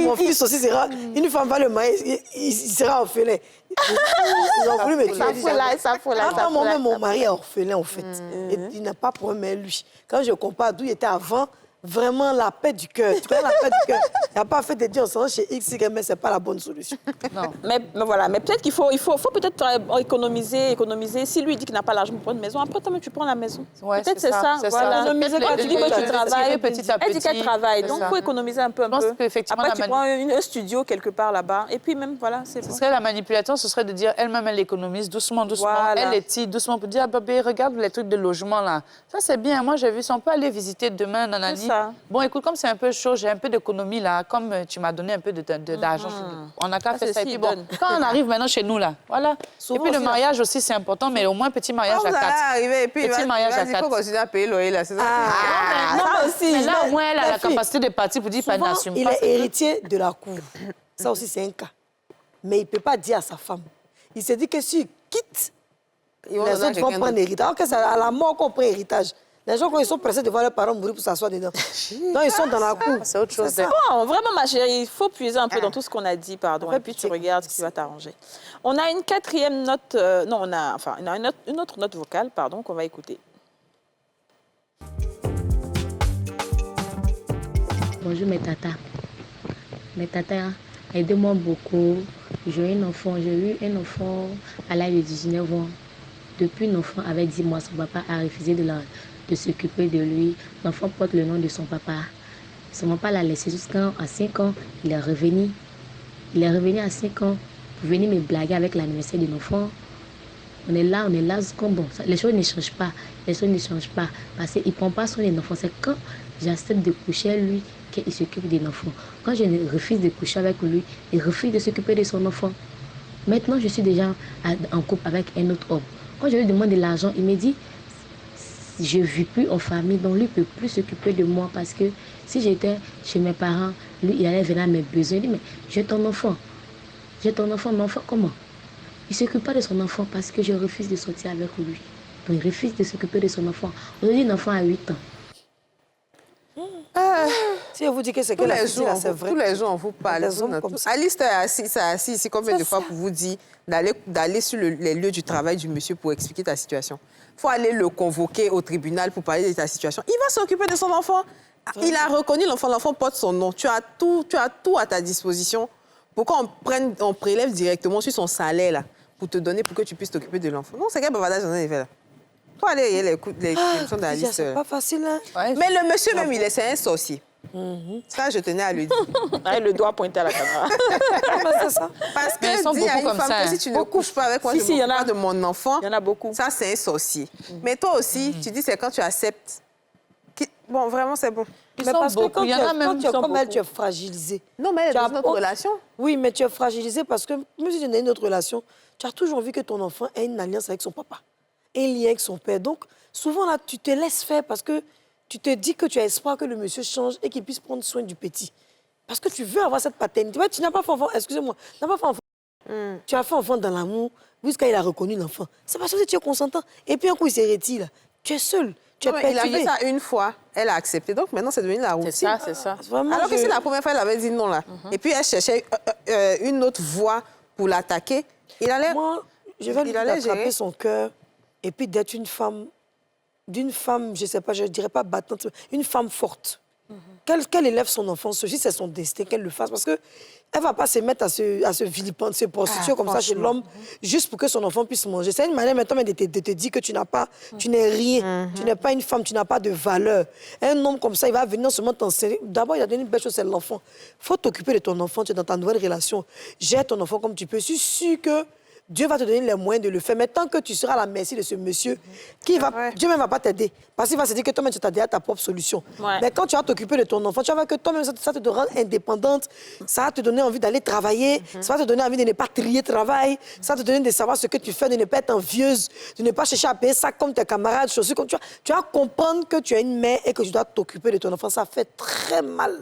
Mon fils aussi sera... Une femme va le marier, il sera orphelin. Ils ont voulu me tuer. Moi-même, mon mari est orphelin, en fait. Et il n'a pas pour mais lui. Quand je compare d'où il était avant, vraiment la paix du cœur. Tu connais la paix du cœur? Il n'y a pas fait de dire on se rend chez X, mais ce n'est pas la bonne solution. Non. Mais voilà, mais peut-être qu'il faut peut-être économiser. Si lui dit qu'il n'a pas l'argent pour prendre une maison, après toi, tu prends la maison. Ouais, peut-être c'est ça. Voilà. Économiser quand tu dis que tu travailles. Petit à petit. Elle dit qu'elle travaille, donc il faut économiser un peu. Je pense qu'effectivement, après, tu prends un studio quelque part là-bas, et puis même, voilà, c'est bon. Ce serait la manipulation, ce serait de dire elle-même, elle économise doucement. Voilà. Elle est petite, doucement, pour dire, bébé, regarde les trucs de logement, là. Ça, c'est bien. Moi, j'ai vu ça. On peut aller visiter demain, nanani. Bon, écoute, comme c'est un peu chaud, j'ai un peu d'économie là, comme tu m'as donné un peu d'argent. On n'a qu'à faire ça. Et puis bon, quand on arrive maintenant chez nous là, voilà. Et puis le mariage aussi, c'est important, mais au moins petit mariage à 4. Petit mariage à 4. Il faut continuer à payer loyer là, c'est ça? Mais là, au moins, elle a la capacité de partir pour dire pas d'assume. Il est héritier de la cour. Ça aussi, c'est un cas. mais il ne peut pas dire à sa femme. Il s'est dit que s'il quitte, les autres vont prendre l'héritage. Alors que c'est à la mort qu'on prend l'héritage. Les gens, quand ils sont pressés de voir leurs parents mourir pour s'asseoir dedans. Non, ils sont dans la cour. C'est autre chose. Bon, vraiment, ma chérie, il faut puiser un peu dans tout ce qu'on a dit, pardon. Et puis tu regardes ce qui va t'arranger. On a une quatrième note, on a une autre note vocale, pardon, qu'on va écouter. Bonjour mes tatas. Mes tatas, aidez-moi beaucoup. J'ai eu un enfant à l'âge de 19 ans. Depuis l'enfant avait 10 mois, son papa a refusé de s'occuper de lui. L'enfant porte le nom de son papa. Son papa l'a laissé jusqu'à 5 ans. Il est revenu. Il est revenu à 5 ans pour venir me blaguer avec l'anniversaire de l'enfant. On est là jusqu'au bon. Les choses ne changent pas. Les choses ne changent pas. Parce qu'il ne prend pas soin des enfants. C'est quand j'accepte de coucher avec lui qu'il s'occupe des enfants. Quand je refuse de coucher avec lui, il refuse de s'occuper de son enfant. Maintenant, je suis déjà en couple avec un autre homme. Quand je lui demande de l'argent, il me dit je ne vis plus en famille, donc lui ne peut plus s'occuper de moi parce que si j'étais chez mes parents, lui, il allait venir à mes besoins. Il dit mais j'ai ton enfant. J'ai ton enfant, mais enfant comment? Il ne s'occupe pas de son enfant parce que je refuse de sortir avec lui. Donc il refuse de s'occuper de son enfant. Aujourd'hui, un enfant a 8 ans. Si on vous dit que c'est que la fille, c'est vrai. Tous les jours, on vous parle. Alice est assise ici combien de fois pour vous dire d'aller sur les lieux du travail du monsieur pour expliquer ta situation? Il faut aller le convoquer au tribunal pour parler de ta situation. Il va s'occuper de son enfant. Il a reconnu l'enfant, l'enfant porte son nom. Tu as tout à ta disposition. Pourquoi on prélève directement sur son salaire là, pour te donner pour que tu puisses t'occuper de l'enfant? Non, c'est quel bavardage on a fait là? Il faut aller les questions d'Alice. C'est pas facile, hein? Ouais, mais le monsieur même, c'est un sorcier. Ça, je tenais à le dire. Le doigt pointé à la caméra. C'est ça. Parce que dis à une femme que si tu ne couches pas avec moi, je ne m'occupe pas de mon enfant. Il y en a beaucoup. Ça, c'est un sorcier. Mais toi aussi, tu dis c'est quand tu acceptes. Bon, vraiment, c'est bon. Mais parce que quand tu es fragilisé. Non, mais elle est dans notre relation. Oui, mais tu es fragilisé parce que même si tu es dans une autre relation, tu as toujours envie que ton enfant ait une alliance avec son papa, un lien avec son père. Donc, souvent, là, tu te laisses faire parce que tu te dis que tu as espoir que le monsieur change et qu'il puisse prendre soin du petit. Parce que tu veux avoir cette paternité. Ouais, tu n'as pas fait enfant, excusez-moi, tu n'as pas fait enfant. Tu as fait enfant dans l'amour jusqu'à il a reconnu l'enfant. C'est parce que tu es consentant. Et puis un coup, il s'est retiré. Tu es seul. Tu es perturbé. Il a fait ça une fois, elle a accepté. Donc maintenant, c'est devenu la routine. C'est ça. Vraiment, alors que si la première fois, elle avait dit non, là, et puis elle cherchait une autre voie pour l'attaquer, il allait... Moi, je vais lui attraper son cœur et puis d'être une femme, je ne sais pas, je ne dirais pas battante, une femme forte. Qu'elle élève son enfant, si c'est son destin, qu'elle le fasse. Parce qu'elle ne va pas se mettre à se vilipender, se prostituer comme ça chez l'homme, juste pour que son enfant puisse manger. C'est une manière maintenant de te dire que tu n'es rien, tu n'es pas une femme, tu n'as pas de valeur. Un homme comme ça, il va venir seulement t'enseigner. D'abord, il a donné une belle chose, c'est l'enfant. Il faut t'occuper de ton enfant, tu es dans ta nouvelle relation. Gère ton enfant comme tu peux. Je suis sûre que Dieu va te donner les moyens de le faire. Mais tant que tu seras à la merci de ce monsieur, Dieu même ne va pas t'aider. Parce qu'il va se dire que toi-même, tu as déjà ta propre solution. Ouais. Mais quand tu vas t'occuper de ton enfant, tu vas voir que toi-même, ça te rend indépendante. Ça va te donner envie d'aller travailler. Ça va te donner envie de ne pas trier travail. Ça va te donner de savoir ce que tu fais, de ne pas être envieuse, de ne pas chercher à payer ça comme tes camarades, chaussures comme tu vas comprendre que tu es une mère et que tu dois t'occuper de ton enfant. Ça fait très mal.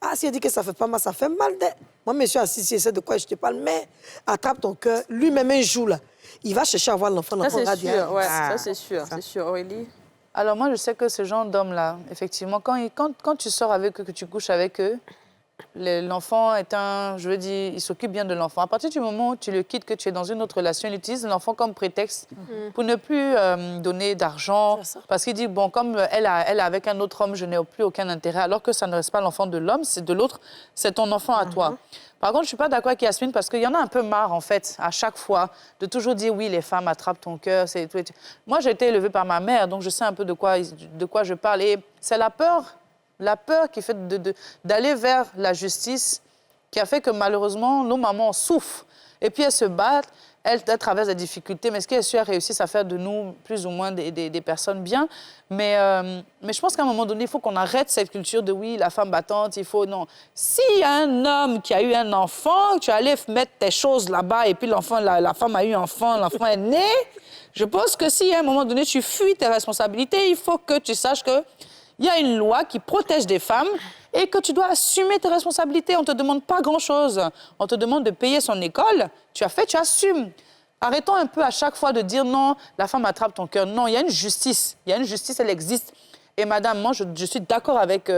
Ah, si elle dit que ça fait pas mal, ça fait mal. Moi, monsieur assis, si c'est de quoi je te parle, mais attrape ton cœur. Lui-même, un jour, là, il va chercher à voir l'enfant. Ça, c'est sûr, ouais. Ça, c'est sûr. C'est sûr, Aurélie. Alors, moi, je sais que ce genre d'hommes-là, effectivement, quand tu sors avec eux, que tu couches avec eux, l'enfant est il s'occupe bien de l'enfant. À partir du moment où tu le quittes, que tu es dans une autre relation, il utilise l'enfant comme prétexte pour ne plus donner d'argent. Parce qu'il dit, bon, comme elle est avec un autre homme, je n'ai plus aucun intérêt, alors que ça ne reste pas l'enfant de l'homme, c'est de l'autre, c'est ton enfant à toi. Par contre, je ne suis pas d'accord avec Yasmine parce qu'il y en a un peu marre, en fait, à chaque fois, de toujours dire, oui, les femmes attrapent ton cœur. Moi, j'ai été élevée par ma mère, donc je sais un peu de quoi je parle. Et c'est la peur qui fait d'aller vers la justice, qui a fait que malheureusement, nos mamans souffrent. Et puis elles se battent, elles traversent des difficultés, mais ce qu'elles su, elles réussissent à faire de nous plus ou moins des personnes bien. Mais je pense qu'à un moment donné, il faut qu'on arrête cette culture de oui, la femme battante, il faut... Non. S'il y a un homme qui a eu un enfant, tu allais mettre tes choses là-bas et puis la femme a eu un enfant, l'enfant est né, je pense que si à un moment donné, tu fuis tes responsabilités, il faut que tu saches que il y a une loi qui protège des femmes et que tu dois assumer tes responsabilités. On ne te demande pas grand-chose. On te demande de payer son école. Tu as fait, tu assumes. Arrêtons un peu à chaque fois de dire non, la femme attrape ton cœur. Non, il y a une justice. Il y a une justice, elle existe. Et madame, moi, je suis d'accord avec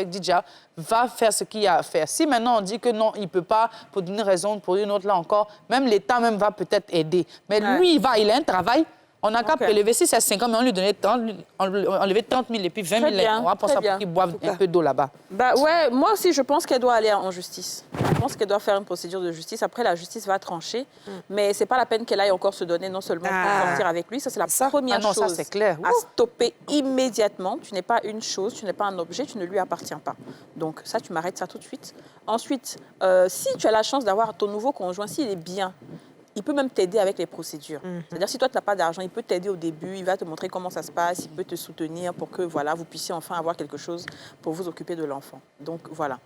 Didja. Va faire ce qu'il y a à faire. Si maintenant on dit que non, il ne peut pas, pour une raison, pour une autre, là encore, même l'État même va peut-être aider. Mais lui, il a un travail. On n'a qu'à prélever, si c'est 5 ans, mais on lui donnait 30 000 et puis 20 000. On va penser pour qu'il boive un peu d'eau là-bas. Bah ouais, moi aussi, je pense qu'elle doit aller en justice. Je pense qu'elle doit faire une procédure de justice. Après, la justice va trancher. Mais c'est pas la peine qu'elle aille encore se donner non seulement pour sortir avec lui. Ça, c'est la première chose ça, c'est clair. à stopper immédiatement. Tu n'es pas une chose, tu n'es pas un objet, tu ne lui appartiens pas. Donc ça, tu m'arrêtes ça tout de suite. Ensuite, si tu as la chance d'avoir ton nouveau conjoint, s'il est bien, il peut même t'aider avec les procédures. C'est-à-dire, si toi, tu n'as pas d'argent, il peut t'aider au début, il va te montrer comment ça se passe, il peut te soutenir pour que voilà, vous puissiez enfin avoir quelque chose pour vous occuper de l'enfant. Donc, voilà.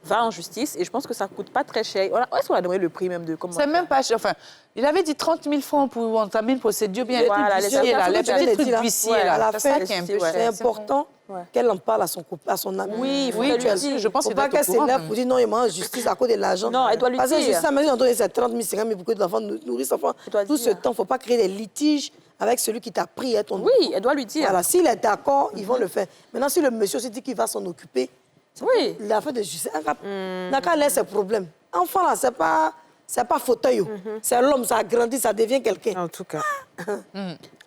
Va en justice et je pense que ça ne coûte pas très cher. Est-ce qu'on a donné le prix même de comment? C'est même pas cher. Enfin, il avait dit 30 000 francs pour entamer une procédure bien. Voilà, les petits trucs d'huissier, là. À la fin, c'est important qu'elle en parle à son ami. Oui, il faut Oui, qu'elle lui dise. je pense Faut pas qu'elle s'élève pour dire non, il m'a en justice à cause de l'argent. Non, elle doit lui Parce que dire. juste ça, mais on donne ces 30 000, 50 000 pour que l'enfant nourrisse l'enfant. Tout ce temps, il ne faut pas créer des litiges avec celui qui t'a pris. Oui, elle doit lui dire. Voilà, s'il est d'accord, ils vont le faire. Maintenant, si le monsieur se dit qu'il va s'en occuper, oui, l'affaire de justice, n'a qu'à laisser ses problèmes. Enfant, là, c'est pas fauteuil. C'est l'homme, ça grandit, ça devient quelqu'un. En tout cas.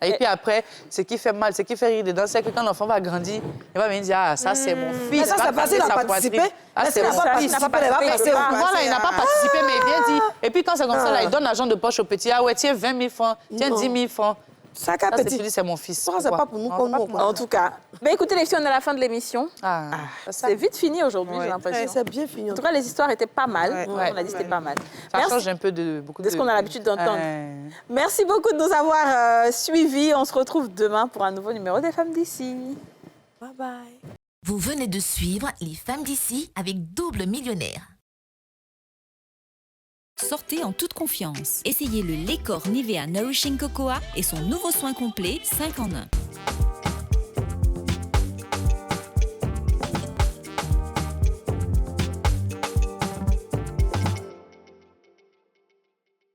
Et puis après, ce qui fait mal, ce qui fait rire dedans, c'est que quand l'enfant va grandir, il va venir dire, ah, ça, c'est mon fils. Mais ça, c'est facile à participer. Ah, c'est mon fils. Voilà, il n'a pas participé, mais il vient dire. Et puis quand c'est comme ça, là, il donne l'argent de poche au petit. Ah ouais, tiens, 20 000 francs, tiens, 10 000 francs. Ça, c'est mon fils. Ça, c'est pas pour nous comme nous. En tout cas. Mais écoutez, les filles, on est à la fin de l'émission. C'est vite fini aujourd'hui, j'ai l'impression. C'est bien fini. En tout cas, les histoires étaient pas mal. On a dit que c'était pas mal. Ça change un peu de ce qu'on a l'habitude d'entendre. Merci beaucoup de nous avoir suivis. On se retrouve demain pour un nouveau numéro des Femmes d'ici. Bye bye. Vous venez de suivre Les Femmes d'ici avec Double Millionnaire. Sortez en toute confiance. Essayez le lait corps Nivea Nourishing Cocoa et son nouveau soin complet 5 en 1.